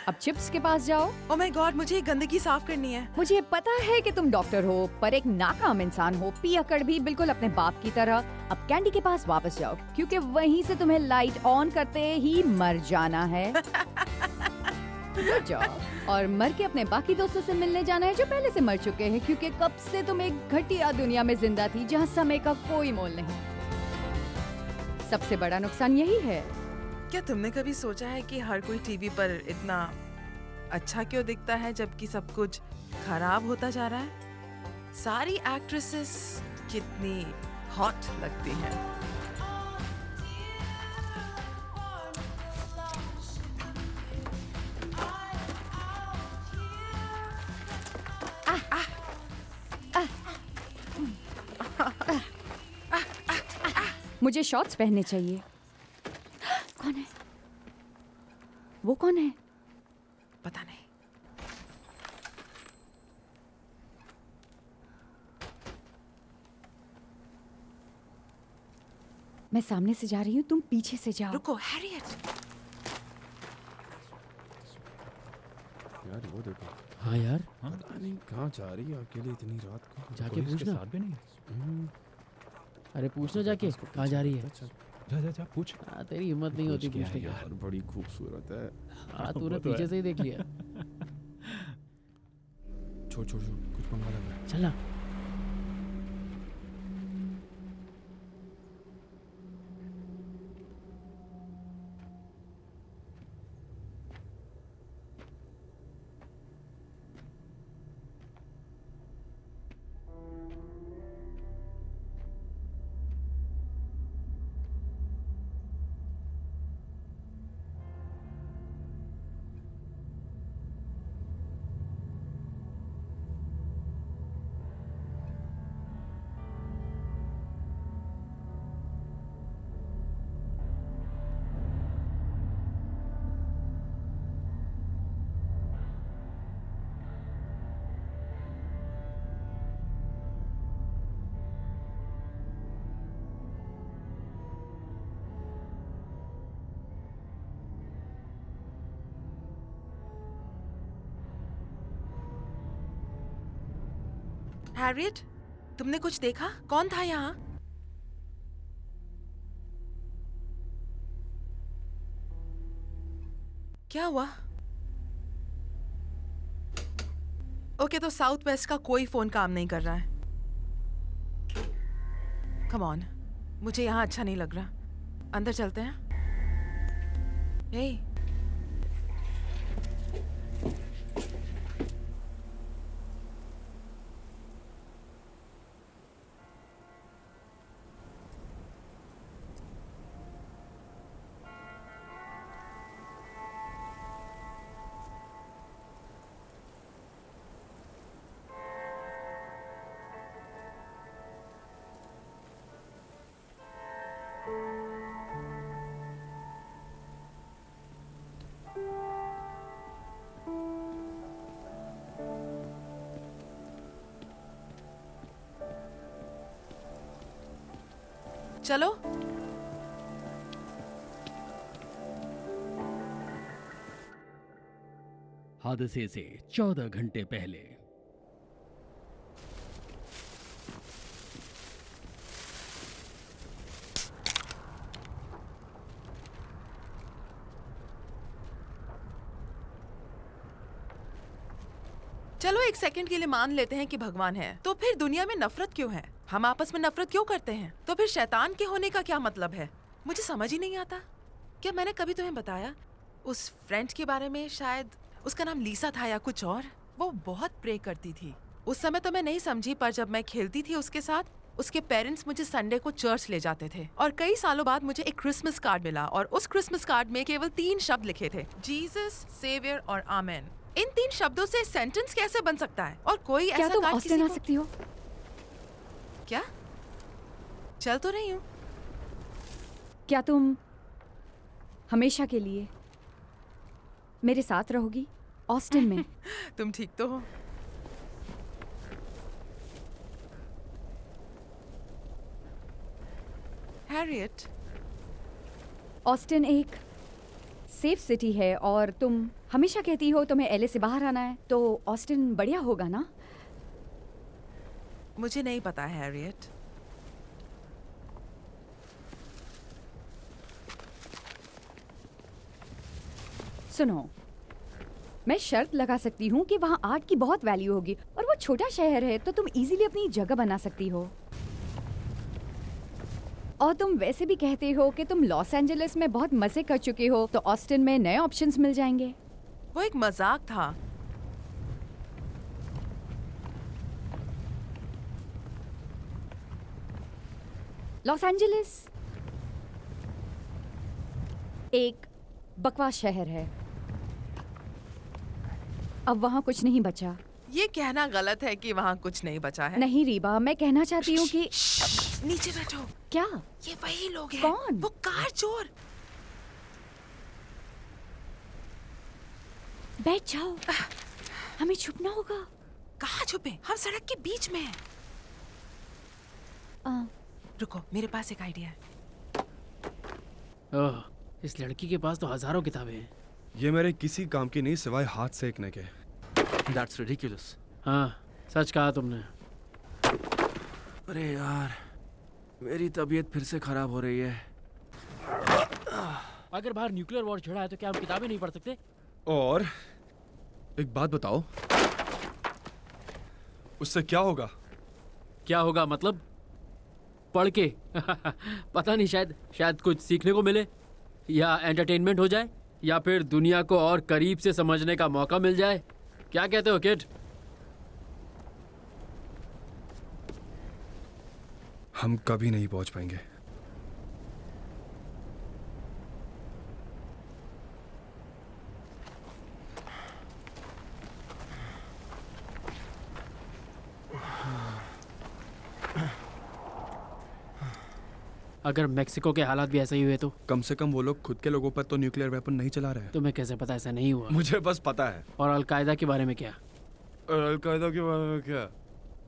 अब चिप्स के पास जाओ। ओह माय गॉड, मुझे ये गंदगी साफ करनी है। मुझे पता है कि तुम डॉक्टर हो, पर एक नाकाम इंसान हो, पियक्कड़ भी, बिल्कुल अपने बाप की तरह। अब कैंडी के पास वापस जाओ, क्योंकि वहीं से तुम्हें लाइट ऑन करते ही मर जाना है। जाओ और मर के अपने बाकी दोस्तों से मिलने जाना है जो पहले से मर चुके हैं, क्योंकि कब से तुम एक घटिया दुनिया में जिंदा थी जहाँ समय का कोई मोल नहीं। सबसे बड़ा नुकसान यही है। क्या तुमने कभी सोचा है कि हर कोई टीवी पर इतना अच्छा क्यों दिखता है जबकि सब कुछ खराब होता जा रहा है? सारी एक्ट्रेसेस कितनी हॉट लगती हैं। मुझे शॉर्ट्स पहनने चाहिए। कौन है? वो कौन है? पता नहीं। मैं सामने से जा रही हूँ, तुम पीछे से जाओ। रुको हैरियट। यार वो देखो। हाँ यार, पता नहीं कहाँ जा रही है अकेले इतनी रात को। जाके पूछना। साथ भी नहीं। अरे पूछना जाके कहाँ जा रही है। जा जा जा पूछ। हाँ, तेरी हिम्मत नहीं होती पूछने की। यार बड़ी खूबसूरत है। हाँ, तूने पीछे से ही देख लिया। छोड़ छोड़ छोड़, कुछ पंगा लग रहा है। चलना। हैरियट, तुमने कुछ देखा? कौन था यहाँ? क्या हुआ? ओके, तो साउथ वेस्ट का कोई फोन काम नहीं कर रहा है। कम ऑन, मुझे यहाँ अच्छा नहीं लग रहा। अंदर चलते हैं। हे, चलो। हादसे से 14 घंटे पहले। चलो एक सेकंड के लिए मान लेते हैं कि भगवान है, तो फिर दुनिया में नफरत क्यों है? हम आपस में नफरत क्यों करते हैं? तो फिर शैतान के होने का क्या मतलब है? मुझे समझ ही नहीं आता। क्या मैंने कभी तुम्हें बताया उस फ्रेंड के बारे में? शायद उसका नाम लीसा था या कुछ और। वो बहुत प्रे करती थी। उस समय तो मैं नहीं समझी, पर जब मैं खेलती थी उसके साथ, उसके पेरेंट्स मुझे संडे को चर्च ले जाते थे। और कई सालों बाद मुझे एक क्रिसमस कार्ड मिला, और उस क्रिसमस कार्ड में केवल 3 शब्द लिखे थे, जीसस, सेवियर और आमेन। इन 3 शब्दों से सेंटेंस कैसे बन सकता है? और कोई क्या ऐसा तुम कार्ड ऑस्टिन आ सकती हो? क्या? चल तो रही हूँ। क्या तुम हमेशा के लिए मेरे साथ रहोगी ऑस्टिन में? तुम ठीक तो हो? हैरियट, ऑस्टिन एक सेफ सिटी है, और तुम हमेशा कहती हो तुम्हें एलए से बाहर आना है, तो ऑस्टिन बढ़िया होगा ना? मुझे नहीं पता हैरियट। सुनो, मैं शर्त लगा सकती हूँ कि वहाँ आर्ट की बहुत वैल्यू होगी, और वो छोटा शहर है तो तुम इजीली अपनी जगह बना सकती हो। और तुम वैसे भी कहते हो कि तुम लॉस एंजलिस में बहुत मजे कर चुके हो, तो ऑस्टिन में नए ऑप्शंस मिल जाएंगे। वो एक मजाक था। लॉस एंजलिस एक बकवास शहर है। अब वहाँ कुछ नहीं बचा। ये कहना गलत है कि वहाँ कुछ नहीं बचा है। नहीं रीबा, मैं कहना चाहती हूँ कि नीचे बैठो। क्या? ये वही लोग हैं। कौन? वो कार चोर। बैठ जाओ, हमें छुपना होगा। कहाँ छुपे? हम सड़क के बीच में हैं। रुको, मेरे पास एक आइडिया है। ओह, इस लड़की के पास तो हजारों किताबें हैं। ये मेरे किसी काम की नहीं सिवाय हाथ सेकने के। That's ridiculous. हाँ, सच कहा तुमने। अरे यार, मेरी तबीयत फिर से खराब हो रही है। अगर बाहर न्यूक्लियर वॉर छिड़ा है तो क्या हम किताबें नहीं पढ़ सकते? और एक बात बताओ, उससे क्या होगा? क्या होगा मतलब? पढ़ के पता नहीं, शायद कुछ सीखने को मिले, या एंटरटेनमेंट हो जाए, या फिर दुनिया को और करीब से समझने का मौका मिल जाए। क्या कहते हो किड? हम कभी नहीं पहुंच पाएंगे। अगर मेक्सिको के हालात भी ऐसे ही हुए तो? कम से कम वो लोग खुद के लोगों पर तो न्यूक्लियर वेपन नहीं चला रहे हैं। तुम्हें कैसे पता ऐसा नहीं हुआ? मुझे बस पता है। और अलकायदा के बारे में क्या? अलकायदा के बारे में क्या?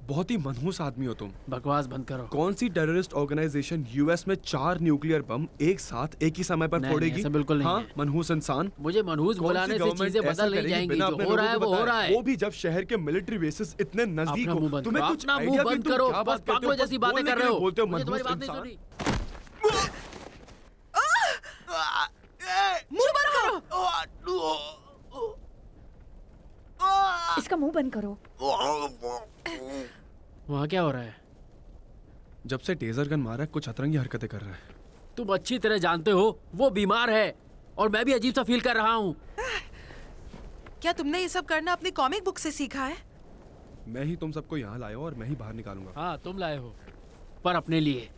बहुत ही मनहूस आदमी हो तुम। बकवास बंद करो। कौन सी टेररिस्ट ऑर्गेनाइजेशन यूएस में 4 न्यूक्लियर बम एक साथ एक ही समय पर नहीं, फोड़ेगी? ऐसा बिल्कुल नहीं हाँ, है। मनहूस इंसान। मुझे मनहूस बुलाने से चीजें बदल नहीं जाएंगी। जो हो रहा है वो हो रहा है। वो भी जब शहर के मिलिट्री बेसिस इतने नजदीक अपना मुंह हो। बंद तुम्हें करो, कुछ अपना मुंह आइडिया बंद भी तुम करो। क्या बस बात करते पागलों हो? जैसी बातें बोलने कर के रहे लिए हो। बोलते हो मुझे तुम्हारी मनहूस बात नहीं इंसान। सुनी। मुंह बंद करो। इसका मुंह बंद करो। वहाँ क्या हो रहा है? जब से टेजर गन मारा है, कुछ अतरंगी हरकतें कर रहा है। तुम अच्छी तरह जानते हो वो बीमार है, और मैं भी अजीब सा फील कर रहा हूँ। क्या तुमने ये सब करना अपनी कॉमिक बुक से सीखा है? मैं ही तुम सबको यहाँ लाया हूँ और मैं ही बाहर निकालूंगा। हाँ, तुम लाए हो, पर अपने लिए।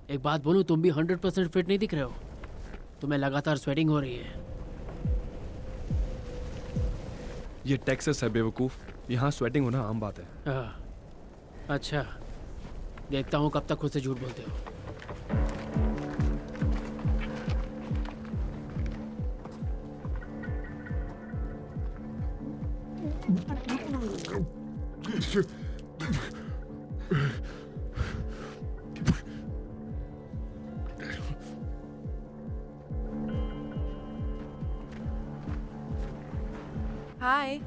एक बात बोलूं, तुम भी 100% फिट नहीं दिख रहे हो। तुम्हें लगातार स्वेटिंग हो रही है। ये टेक्सास है बेवकूफ, यहाँ स्वेटिंग होना आम बात है। अच्छा, देखता हूँ कब तक खुद से झूठ बोलते हो। हाय।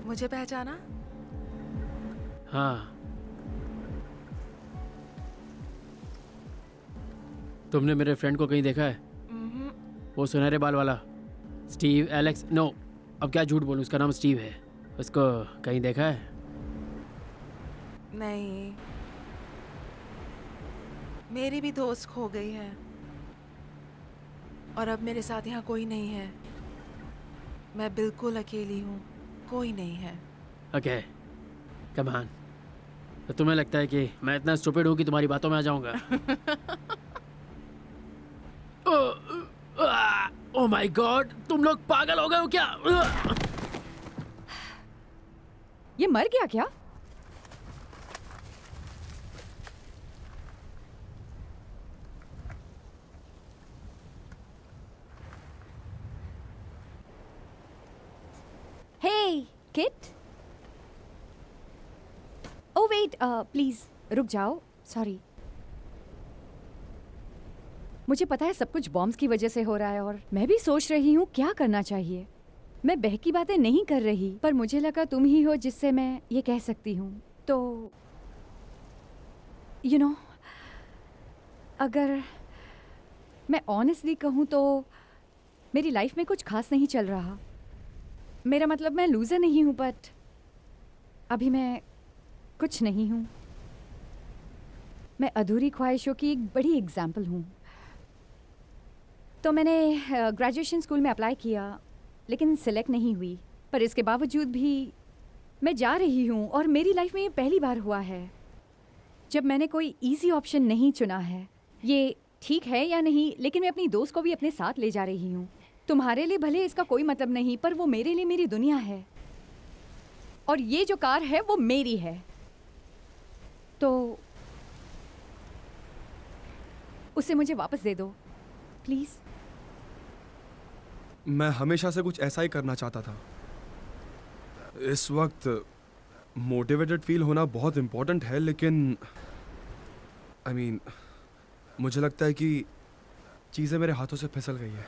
मुझे पहचाना? हाँ, तुमने मेरे फ्रेंड को कहीं देखा है? वो सुनहरे बाल वाला स्टीव एलेक्स? नो, अब क्या झूठ बोलूं, उसका नाम स्टीव है। उसको कहीं देखा है? नहीं, मेरी भी दोस्त खो गई है और अब मेरे साथ यहाँ कोई नहीं है। मैं बिल्कुल अकेली हूँ, कोई नहीं है। Okay, come on. तो तुम्हें लगता है कि मैं इतना स्टूपिड हूँ कि तुम्हारी बातों में आ जाऊंगा? ओह माय गॉड, तुम लोग पागल हो गए हो क्या? ये मर गया क्या? हे किट। ओ वेट, प्लीज रुक जाओ। सॉरी, मुझे पता है सब कुछ बॉम्ब्स की वजह से हो रहा है और मैं भी सोच रही हूँ क्या करना चाहिए। मैं बहकी बातें नहीं कर रही, पर मुझे लगा तुम ही हो जिससे मैं ये कह सकती हूँ। तो यू नो, अगर मैं ऑनेस्टली कहूँ तो मेरी लाइफ में कुछ खास नहीं चल रहा। मेरा मतलब मैं लूज़र नहीं हूँ, बट अभी मैं कुछ नहीं हूँ। मैं अधूरी ख्वाहिशों की एक बड़ी एग्जाम्पल हूँ। तो मैंने ग्रेजुएशन स्कूल में अप्लाई किया, लेकिन सिलेक्ट नहीं हुई। पर इसके बावजूद भी मैं जा रही हूँ और मेरी लाइफ में ये पहली बार हुआ है जब मैंने कोई इजी ऑप्शन नहीं चुना है। ये ठीक है या नहीं, लेकिन मैं अपनी दोस्त को भी अपने साथ ले जा रही हूँ। तुम्हारे लिए भले इसका कोई मतलब नहीं, पर वो मेरे लिए मेरी दुनिया है। और ये जो कार है वो मेरी है, तो उसे मुझे वापस दे दो। प्लीज। मैं हमेशा से कुछ ऐसा ही करना चाहता था। इस वक्त मोटिवेटेड फील होना बहुत इम्पोर्टेंट है, लेकिन I mean, मुझे लगता है कि चीज़ें मेरे हाथों से फिसल गई है।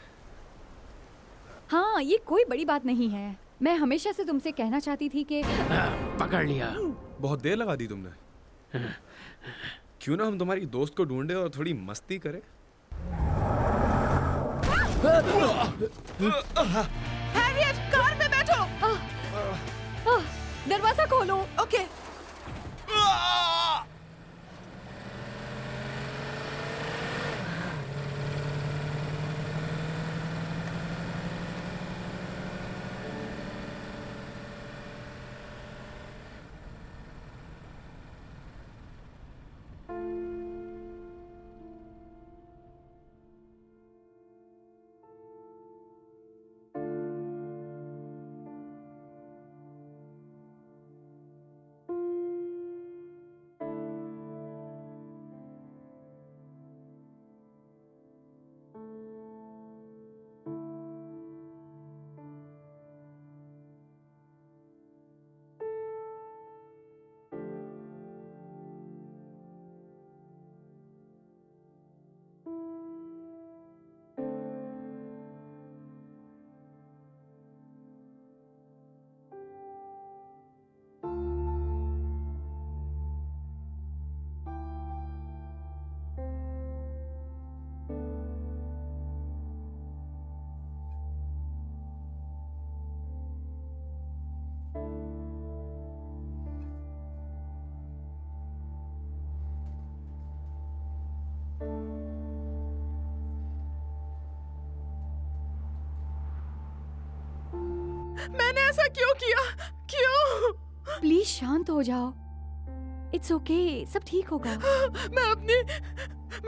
हाँ, ये कोई बड़ी बात नहीं है। मैं हमेशा से तुमसे कहना चाहती थी कि पकड़ लिया। बहुत देर लगा दी तुमने। क्यों ना हम तुम्हारी दोस्त को ढूंढे और थोड़ी मस्ती करें? हैरियट, कार में बैठो। दरवाजा खोलो। ओके। मैंने ऐसा क्यों किया? क्यों? प्लीज शांत हो जाओ। इट्स ओके, सब ठीक होगा। मैं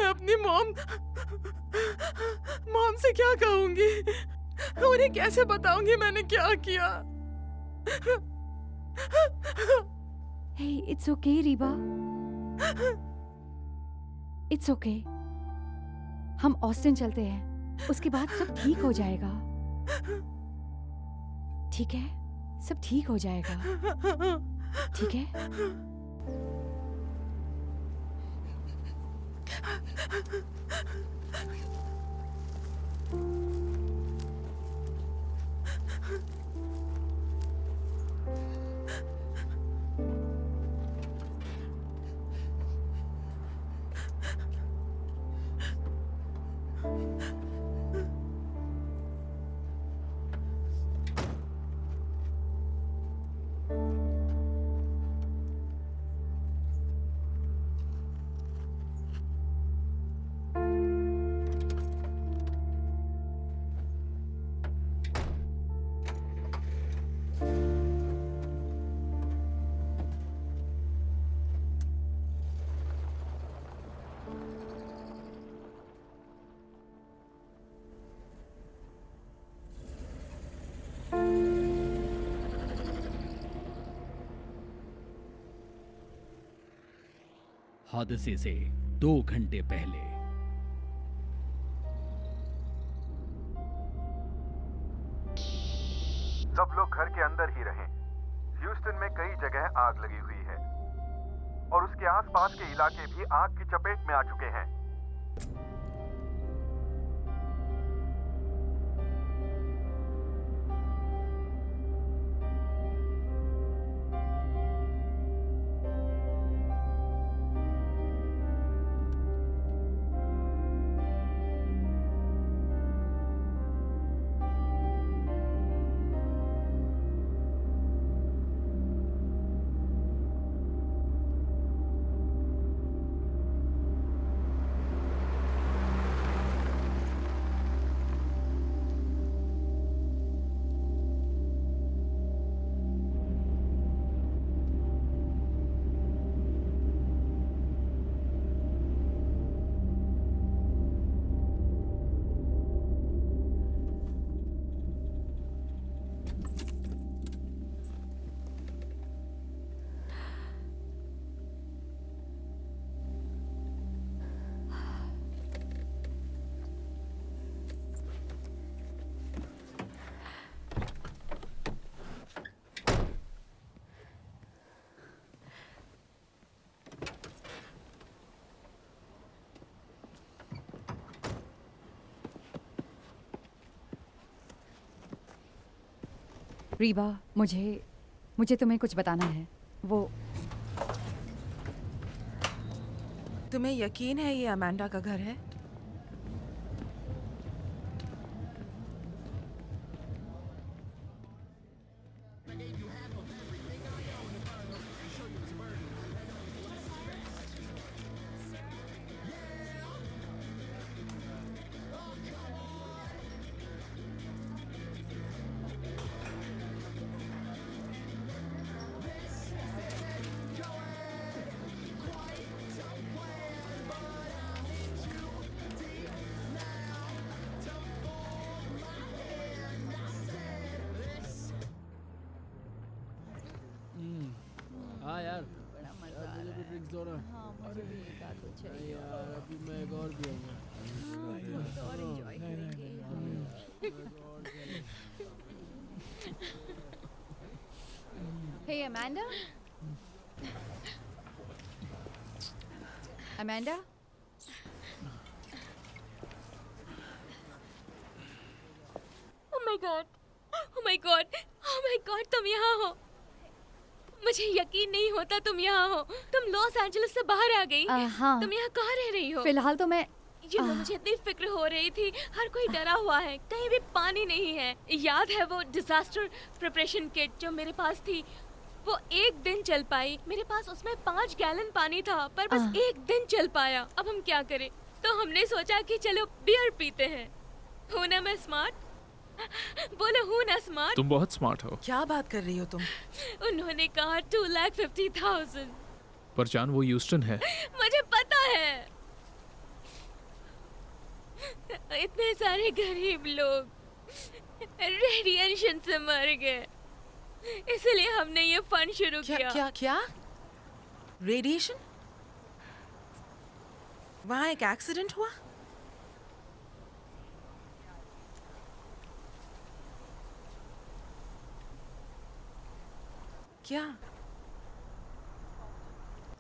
अपनी मॉम से क्या कहूंगी? उन्हें कैसे बताऊंगी मैंने क्या किया? Hey, it's okay Reba, it's okay. हम ऑस्टिन चलते हैं, उसके बाद सब ठीक हो जाएगा। ठीक है, सब ठीक हो जाएगा। ठीक है। हादसे से 2 घंटे पहले। सब लोग घर के अंदर ही रहें। ह्यूस्टन में कई जगह आग लगी हुई है और उसके आसपास के इलाके भी आग की चपेट में आ चुके हैं। रीबा, मुझे तुम्हें कुछ बताना है। वो तुम्हें यकीन है ये अमांडा का घर है? हाँ यार, मुझे भी ड्रिंक्स दो ना। अरे यार, अभी मैं एक और पीऊंगा। Hey Amanda? Amanda? Oh my God! Oh my God! Oh my God! तुम यहाँ हो। मुझे यकीन नहीं होता तुम यहाँ हो। तुम लॉस एंजलिस से बाहर आ गई। हाँ। तुम यहाँ कहाँ रह रही हो? फिलहाल तो मैं मुझे इतनी फिक्र हो रही थी। हर कोई डरा हुआ है, कहीं भी पानी नहीं है। याद है वो डिजास्टर प्रिपरेशन किट जो मेरे पास थी? वो एक दिन चल पाई। मेरे पास उसमें 5 गैलन पानी था, पर बस एक दिन चल पाया। अब हम क्या करें? तो हमने सोचा कि चलो बियर पीते हैं। हूँ ना मैं स्मार्ट? बोलो, हूँ ना स्मार्ट? तुम बहुत स्मार्ट हो। क्या बात कर रही हो तुम? उन्होंने कहा 2,50,000। पर जान, वो ह्यूस्टन है। मुझे पता है। इतने सारे गरीब लोग रेडिएशन से मर गए, इसलिए हमने ये फंड शुरू किया। क्या? रेडिएशन? वहाँ एक एक्सीडेंट हुआ? क्या?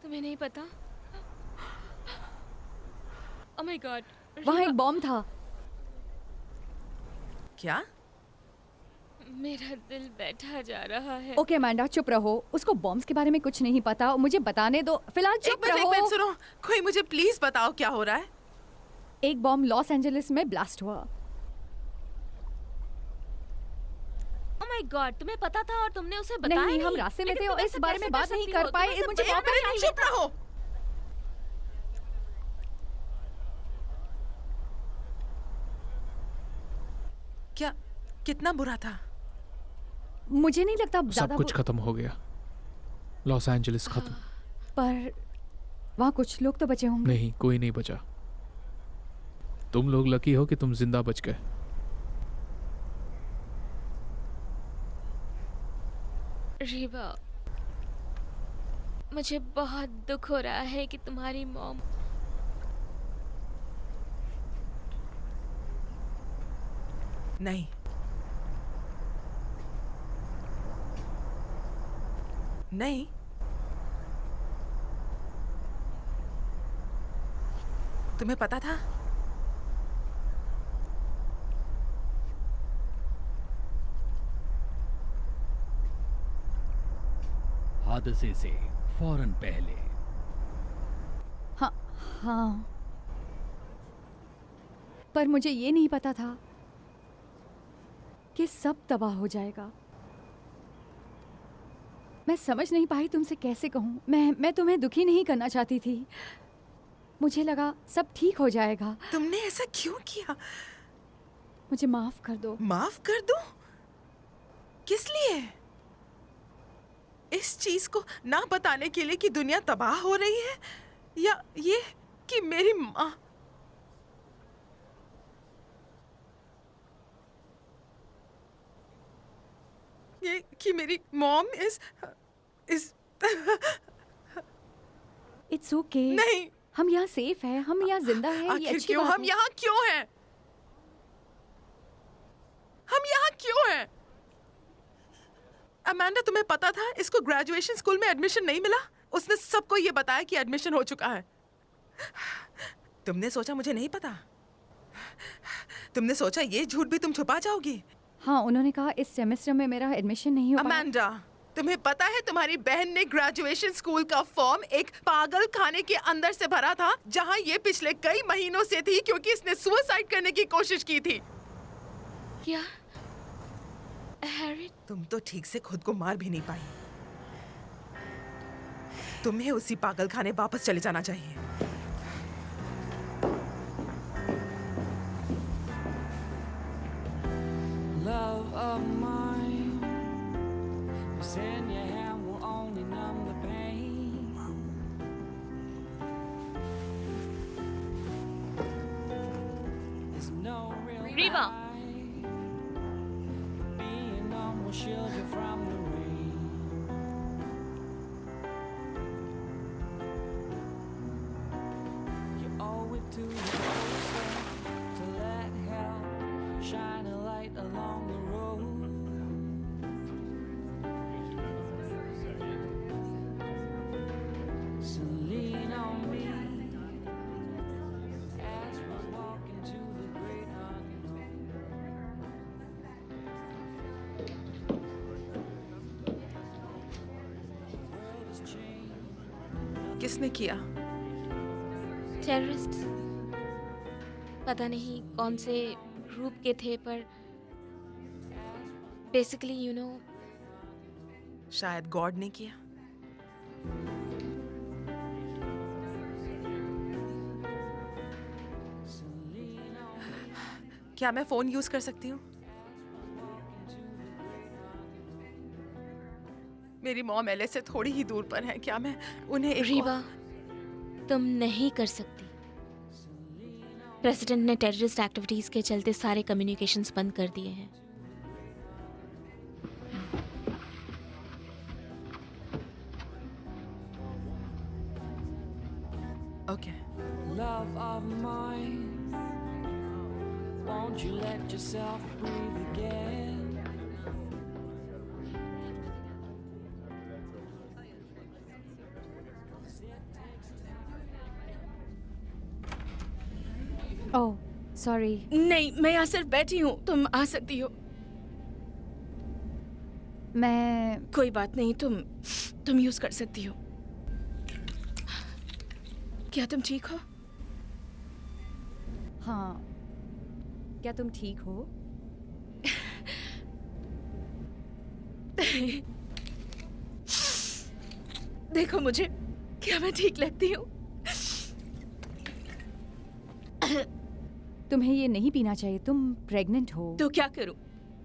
तुम्हें नहीं पता? Oh my God! वहाँ एक बॉम्ब था। क्या? मेरा दिल बैठा जा रहा है। ओके अमांडा, चुप रहो। उसको बॉम्ब्स के बारे में कुछ नहीं पता, मुझे बताने दो। फिलहाल चुप रहो। एक मिनट सुनो, कोई मुझे प्लीज बताओ क्या हो रहा है? एक बॉम्ब लॉस एंजलिस में ब्लास्ट हुआ। Oh my God! तुम्हें पता था और तुमने उसे बताया नहीं, हम रास्ते में थे और इस बारे में बात नहीं कर पाए। मुझे मौका ही नहीं चुप रहो। क्या? कितना बुरा था? मुझे नहीं लगता सब कुछ खत्म हो गया। लॉस एंजलिस खत्म। पर वहाँ कुछ लोग तो बचे होंगे। नहीं, कोई नहीं बचा। तुम लोग लकी हो कि तुम जिंदा बच गए। रीबा, मुझे बहुत दुख हो रहा है कि तुम्हारी मॉम नहीं, नहीं, तुम्हें पता था? हादसे से फौरन पहले। हाँ, पर मुझे ये नहीं पता था कि सब तबाह हो जाएगा। मैं समझ नहीं पाई तुमसे कैसे कहूँ। मैं तुम्हें दुखी नहीं करना चाहती थी। मुझे लगा सब ठीक हो जाएगा। तुमने ऐसा क्यों किया? मुझे माफ कर दो। माफ कर दो? किस लिए? इस चीज को ना बताने के लिए कि दुनिया तबाह हो रही है, या ये कि मेरी माँ ये कि मेरी मॉम इज इट्स ओके। नहीं, हम यहाँ सेफ है, हम यहाँ जिंदा है। ये आखिर अच्छी क्यों? बात हम है। यहाँ क्यों हैं? हम यहाँ क्यों हैं? अमांडा, तुम्हें पता था इसको ग्रेजुएशन स्कूल में एडमिशन नहीं मिला? उसने सबको ये बताया कि एडमिशन हो चुका है। तुमने सोचा मुझे नहीं पता? तुमने सोचा ये झूठ भी तुम छुपा जाओगी? हाँ, उन्होंने कहा इस सेमेस्टर में मेरा एडमिशन नहीं हो पाया। अमांडा, तुम्हें पता है तुम्हारी बहन ने ग्रेजुएशन स्कूल का फॉर्म एक पागल खाने के अंदर से भरा था, जहां ये पिछले कई महीनों से थी क्योंकि इसने सुसाइड करने की कोशिश की थी। क्या हैरिट? तुम तो ठीक से खुद को मार भी नहीं पाई। तुम्हें उसी पागल खाने वापस चले जाना चाहिए। Love of mine, what's in your hand will only numb the pain. There's no real Reba. lie. Being numb will shield you from the rain. You owe it to the closer to let hell shine a light along the road. So lean on me as we walk into the great unknown. World has changed. किसने किया? Terrorist पता नहीं कौन से group के थे, पर basically you know शायद गॉड ने किया। क्या मैं फोन यूज कर सकती हूँ? मेरी मॉम एलए से थोड़ी ही दूर पर है। क्या मैं उन्हें एक रीवा, तुम नहीं कर सकती। प्रेसिडेंट ने टेररिस्ट एक्टिविटीज के चलते सारे कम्युनिकेशंस बंद कर दिए हैं। Okay. Love of mine, won't you let yourself breathe again? Oh, sorry. नहीं, मैं यहाँ सिर्फ बैठी हूँ, तुम आ सकती हो। मैं कोई बात नहीं, तुम यूज कर सकती हो। क्या तुम ठीक हो? हाँ, क्या तुम ठीक हो? देखो मुझे, क्या मैं ठीक लगती हूँ? तुम्हें ये नहीं पीना चाहिए, तुम प्रेग्नेंट हो। तो क्या करूँ?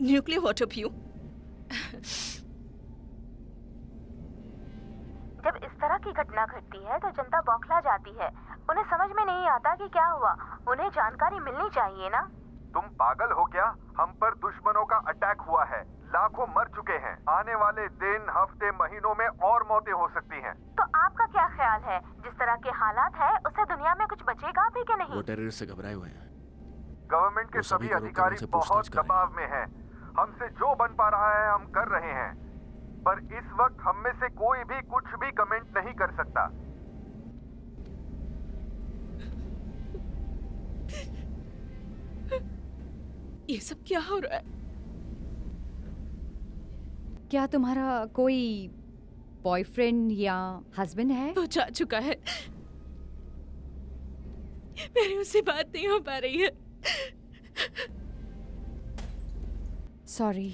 न्यूक्लियर वाटर पीऊँ? जब इस तरह की घटना घटती है तो जनता बौखला जाती है। उन्हें समझ में नहीं आता कि क्या हुआ। उन्हें जानकारी मिलनी चाहिए ना। तुम पागल हो क्या? हम पर दुश्मनों का अटैक हुआ है, लाखों मर चुके हैं। आने वाले दिन, हफ्ते, महीनों में और मौतें हो सकती हैं। तो आपका क्या ख्याल है, जिस तरह के हालात है उससे दुनिया में कुछ बचेगा भी कि नहीं? वो टेररिस्ट से घबराए हुए हैं। गवर्नमेंट के वो सभी सभी को रोककर अधिकारी उनसे बहुत पूछताछ कर रहे हैं। दबाव में हैं। हमसे जो बन पा रहा है हम कर रहे हैं, पर इस वक्त हम में से कोई भी कुछ भी कमेंट नहीं कर सकता। ये सब क्या हो रहा है? क्या तुम्हारा कोई बॉयफ्रेंड या हस्बैंड है? वो जा चुका है। मेरी उससे बात नहीं हो पा रही है। सॉरी।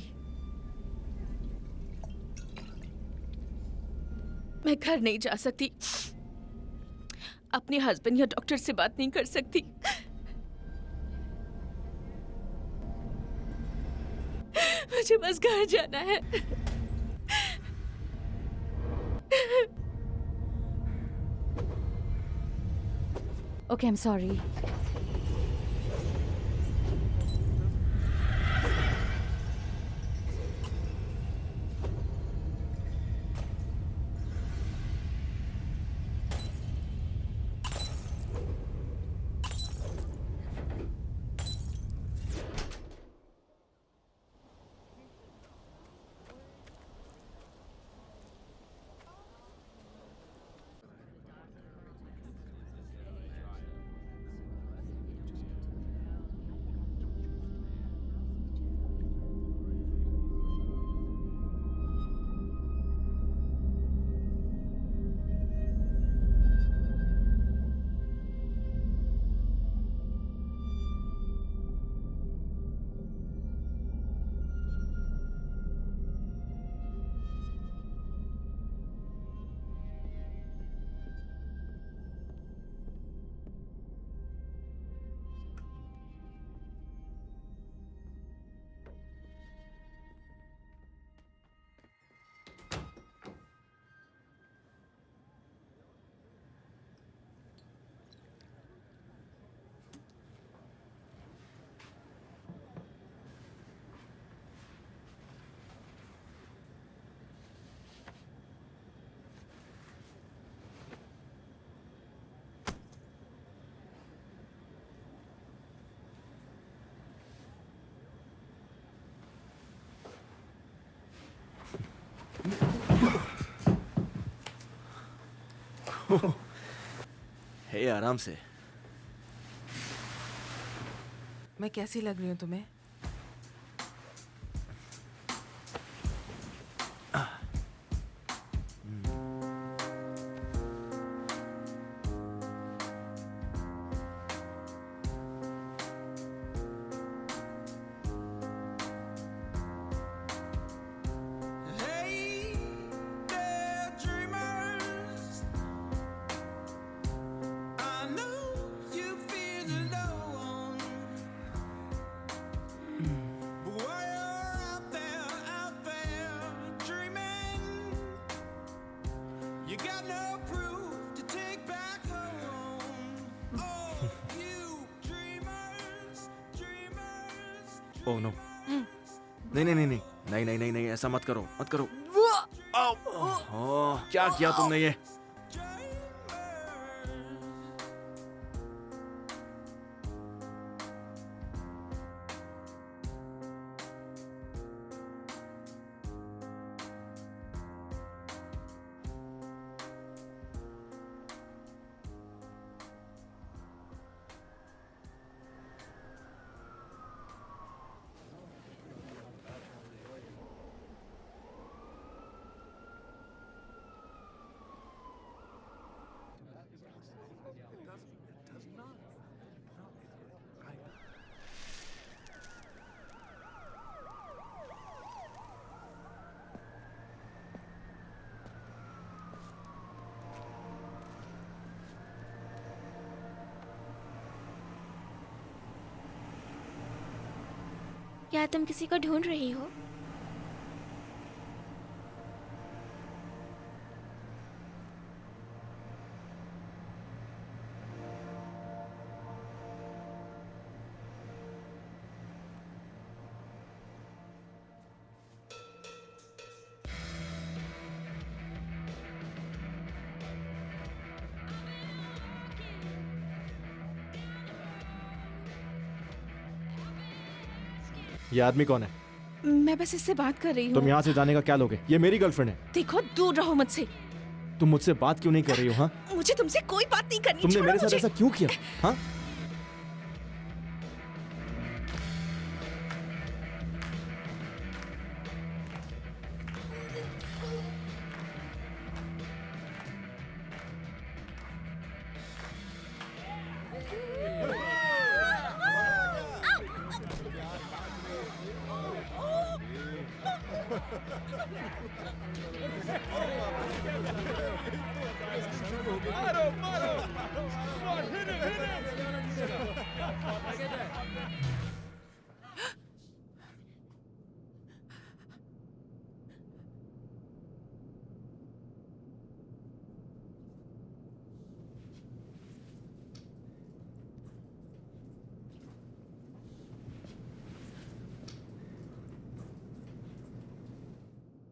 मैं घर नहीं जा सकती, अपने हस्बैंड या डॉक्टर से बात नहीं कर सकती। मुझे बस घर जाना है। Okay, I am sorry. Hey आराम से। मैं कैसी लग रही हूँ तुम्हें? Hey, there, dreamers. I know you feel alone. But while you're out there dreaming, you got no proof to take back home. Oh, you dreamers, dreamers. Oh no, नहीं नहीं नहीं नहीं नहीं नहीं नहीं नहीं, ऐसा मत करो, मत करो। आओ, ओह, क्या किया तुमने ये? क्या तुम किसी को ढूंढ रही हो? ये आदमी कौन है? मैं बस इससे बात कर रही तुम हूँ। यहाँ से जाने का क्या लोगे? ये मेरी गर्लफ्रेंड है। देखो, दूर रहो मुझसे। तुम मुझसे बात क्यों नहीं कर रही हो? हाँ, मुझे तुमसे कोई बात नहीं करनी। तुमने छोड़ो मेरे साथ मुझे। ऐसा क्यों किया? हाँ,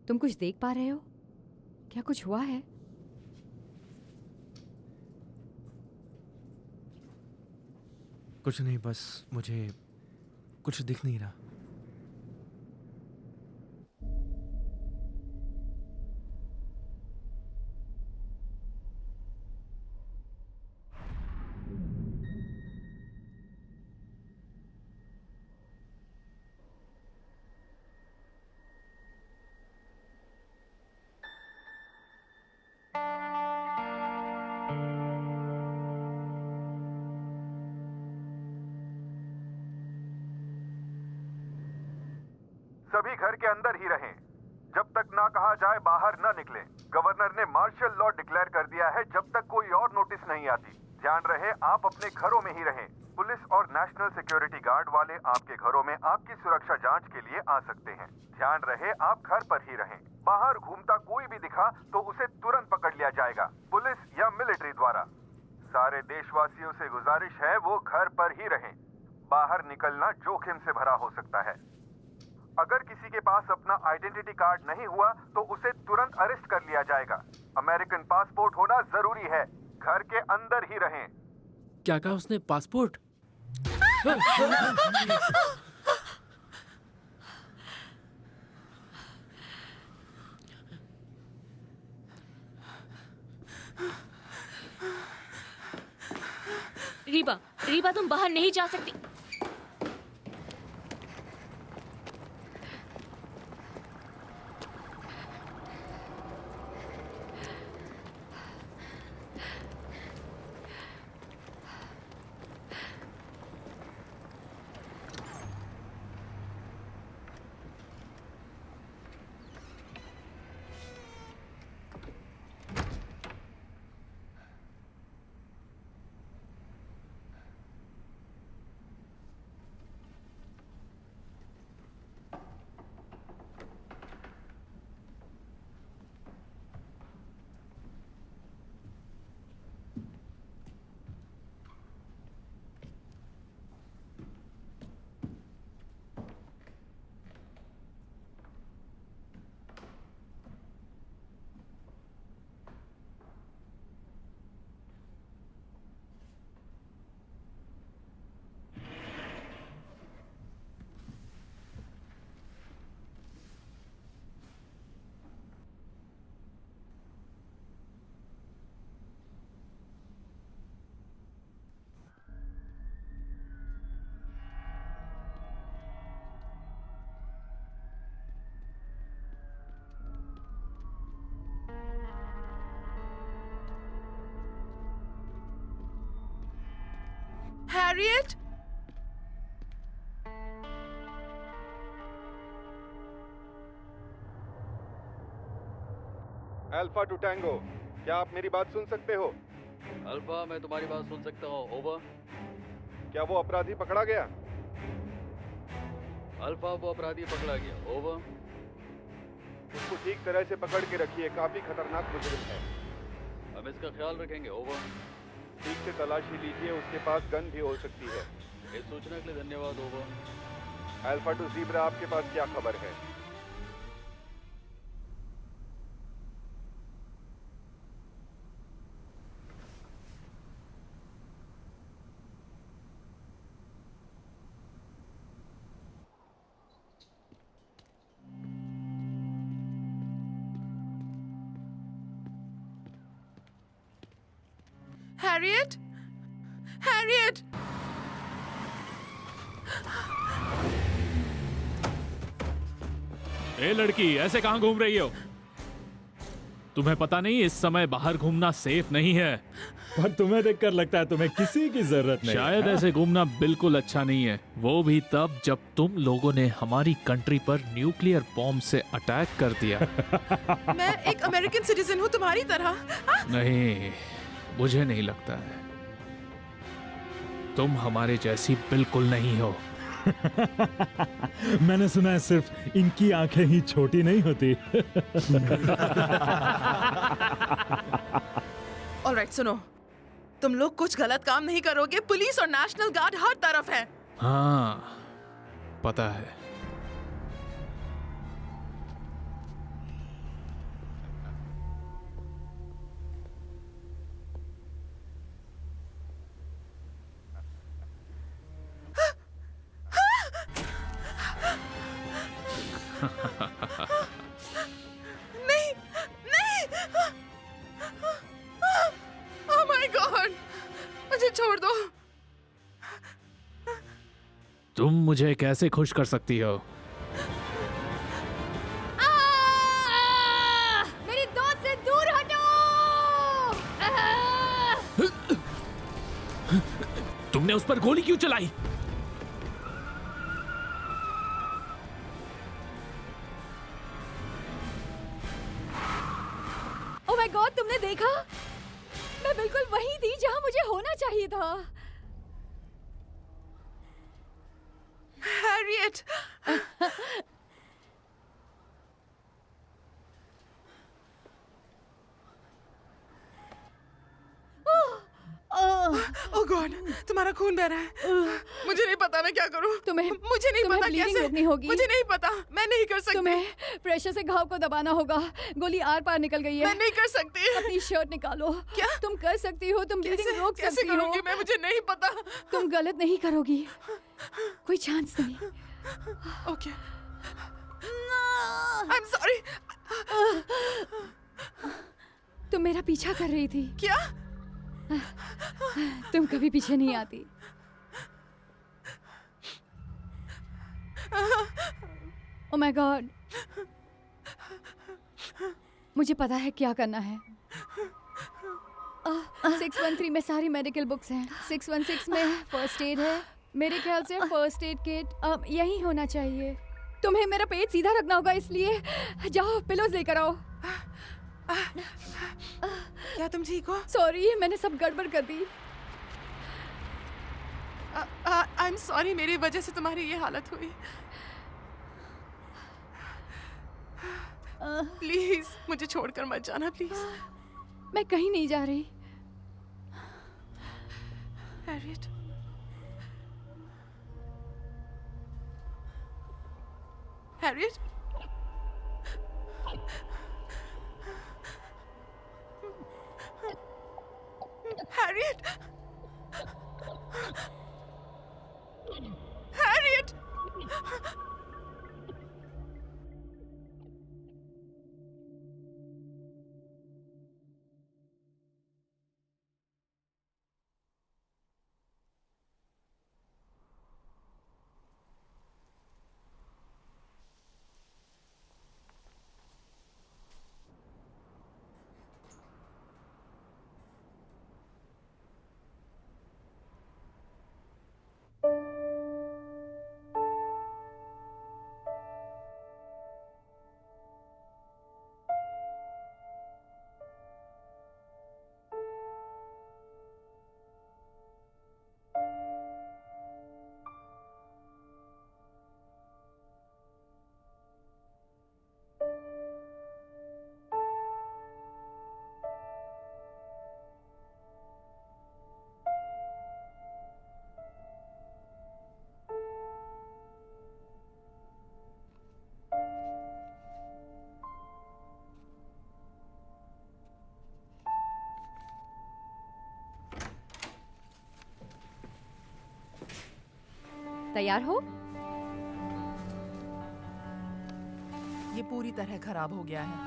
तुम कुछ देख पा रहे हो? क्या कुछ हुआ है? कुछ नहीं, बस मुझे कुछ दिख नहीं रहा। सभी घर के अंदर ही रहें जब तक ना कहा जाए बाहर न निकलें। गवर्नर ने मार्शल लॉ डिक्लेयर कर दिया है जब तक कोई और नोटिस नहीं आती। ध्यान रहे, आप अपने घरों में ही रहें। पुलिस और नेशनल सिक्योरिटी गार्ड वाले आपके घरों में आपकी सुरक्षा जांच के लिए आ सकते हैं। ध्यान रहे, आप घर पर ही रहें। बाहर घूमता कोई भी दिखा तो उसे तुरंत पकड़ लिया जाएगा, पुलिस या मिलिट्री द्वारा। सारे देशवासियों से गुजारिश है वो घर पर ही रहें। बाहर निकलना जोखिम से भरा हो सकता है। अगर किसी के पास अपना आइडेंटिटी कार्ड नहीं हुआ तो उसे तुरंत अरेस्ट कर लिया जाएगा। अमेरिकन पासपोर्ट होना जरूरी है। घर के अंदर ही रहें। क्या कहा उसने? पासपोर्ट? रीबा तुम बाहर नहीं जा सकती। Harriet? अल्फा टू टैंगो, क्या आप मेरी बात सुन सकते हो? अल्फा, मैं तुम्हारी बात सुन सकता हूँ। ओवर। क्या वो अपराधी पकड़ा गया? अल्फा, वो अपराधी पकड़ा गया। ओवर। उसको ठीक तरह से पकड़ के रखिए, काफी खतरनाक मुजरिम है। हम इसका ख्याल रखेंगे। ओवर। ठीक से तलाशी लीजिए, उसके पास गन भी हो सकती है। इस सूचना के लिए धन्यवाद। ओवर। अल्फा टू ज़ीब्रा, आपके पास क्या खबर है? Harriet? Harriet? ए लड़की, ऐसे कहाँ घूम रही हो? तुम्हें पता नहीं इस समय बाहर घूमना सेफ नहीं है। पर तुम्हें देखकर लगता है तुम्हें किसी की जरूरत नहीं। शायद ऐसे घूमना बिल्कुल अच्छा नहीं है, वो भी तब जब तुम लोगों ने हमारी कंट्री पर न्यूक्लियर बॉम्ब से अटैक कर दिया। मैं एक अमेरिकन सिटीजन हूँ तुम्हारी तरह। नहीं, मुझे नहीं लगता है। तुम हमारे जैसी बिल्कुल नहीं हो। मैंने सुना है सिर्फ इनकी आंखें ही छोटी नहीं होती। ऑलराइट, सुनो, तुम लोग कुछ गलत काम नहीं करोगे। पुलिस और नेशनल गार्ड हर तरफ है। हाँ, पता है। नहीं, नहीं। ओह माय गॉड, मुझे छोड़ दो। तुम मुझे कैसे खुश कर सकती हो? मेरी दोस्त से दूर हटो। तुमने उस पर गोली क्यों चलाई? ओह माय गॉड, तुमने देखा? मैं बिल्कुल वहीं थी जहां मुझे होना चाहिए था। हैरियट, ओह गॉड, तुम्हारा खून बह रहा है। मुझे नहीं पता मैं क्या करूं। मुझे नहीं पता कैसे। रोकनी होगी। मुझे नहीं पता, मैं नहीं कर सकती। तुम्हें प्रेशर से घाव को दबाना होगा। गोली आर पार निकल गई है। मैं नहीं कर सकती। अपनी शर्ट निकालो। क्या? तुम कर सकती हो, तुम ब्लीडिंग रोक कैसे सकती हो। करूंगी मैं? मुझे नहीं पता। तुम गलत नहीं करोगी, कोई चांस नहीं। Okay, I am sorry. तुम मेरा पीछा कर रही थी। क्या? तुम कभी पीछे नहीं आती। माय गॉड, मुझे पता है क्या करना है। 613 में सारी मेडिकल बुक्स हैं, 616 में फर्स्ट एड है। मेरे ख्याल से फर्स्ट एड किट यही होना चाहिए। तुम्हें मेरा पेट सीधा रखना होगा, इसलिए जाओ पिलोज लेकर आओ। क्या तुम ठीक हो? सॉरी, मैंने सब गड़बड़ कर दी। आई एम सॉरी, मेरी वजह से तुम्हारी ये हालत हुई। प्लीज मुझे छोड़कर मत जाना, प्लीज। मैं कहीं नहीं जा रही। Harriet, Harriet, Harriet, Harriet. तैयार हो? ये पूरी तरह खराब हो गया है।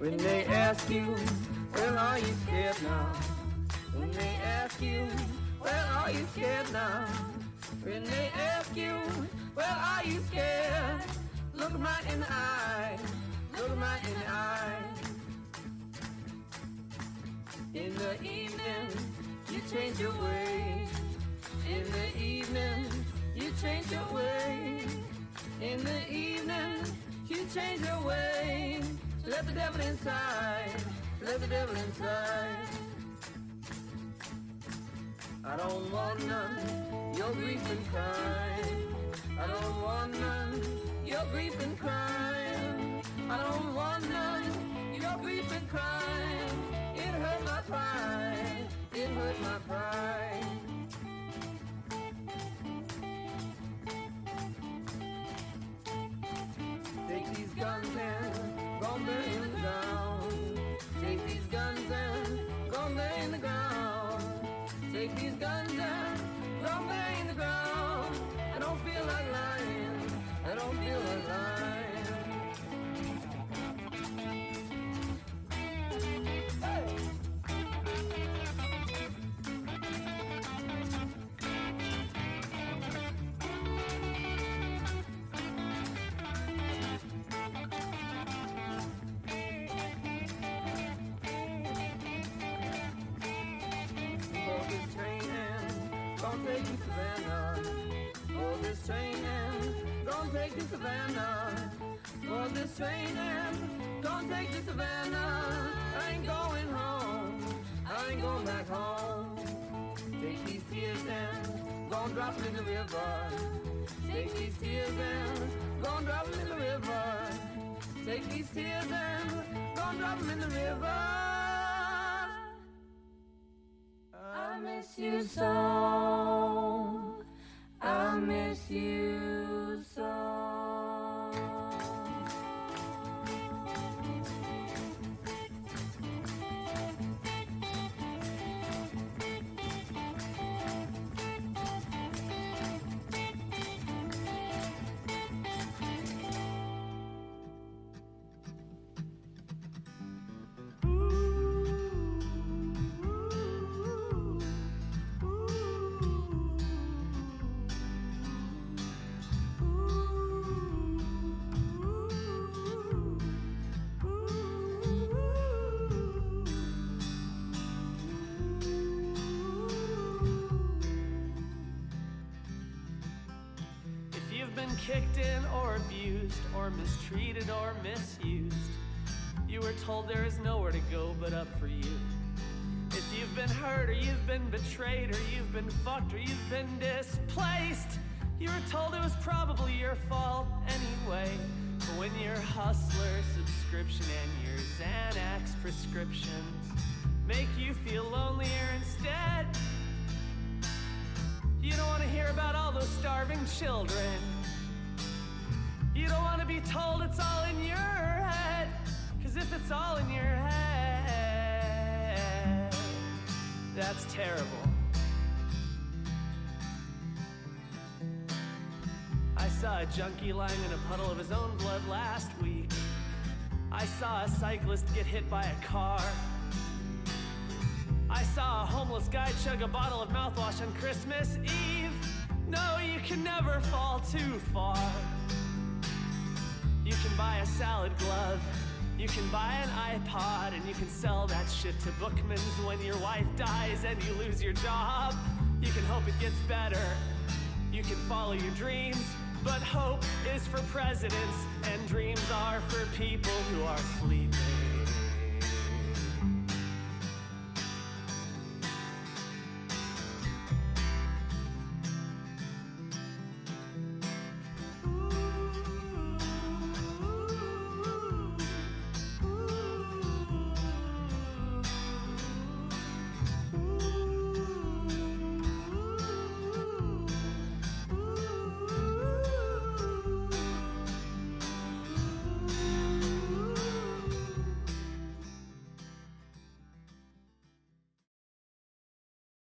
When they ask you, well, are you scared now? When they ask you, well, are you scared now? When they ask you, well, are you scared? Look 'em right in the eye, look 'em right in the eye. In the evening, you change your way. In the evening, you change your way. In the evening, you change your way. Let the devil inside, let the devil inside. I don't want none, your grief and crime. I don't want none, your grief and crime. I don't want none, your grief and crime. It hurt my pride, it hurt my pride. Take these guns and go burn the ground. Take these guns and go burn the ground. Take these guns and train gonna take to Savannah. For this train gonna take to Savannah. I ain't going home, I ain't going back home. Take these tears and gonna drop them in the river. Take these tears and gonna drop them in the river. Take these tears and gonna drop them in the river. I miss you so. I miss you so. Kicked in or abused or mistreated or misused, you were told there is nowhere to go but up for you. If you've been hurt or you've been betrayed or you've been fucked or you've been displaced, you were told it was probably your fault anyway. But when your hustler subscription and your Xanax prescriptions make you feel lonelier instead, you don't want to hear about all those starving children. You don't want to be told it's all in your head. 'Cause if it's all in your head, that's terrible. I saw a junkie lying in a puddle of his own blood last week. I saw a cyclist get hit by a car. I saw a homeless guy chug a bottle of mouthwash on Christmas Eve. No, you can never fall too far. You can buy a salad glove, you can buy an iPod, and you can sell that shit to Bookman's when your wife dies and you lose your job. You can hope it gets better, you can follow your dreams, but hope is for presidents and dreams are for people who are sleeping.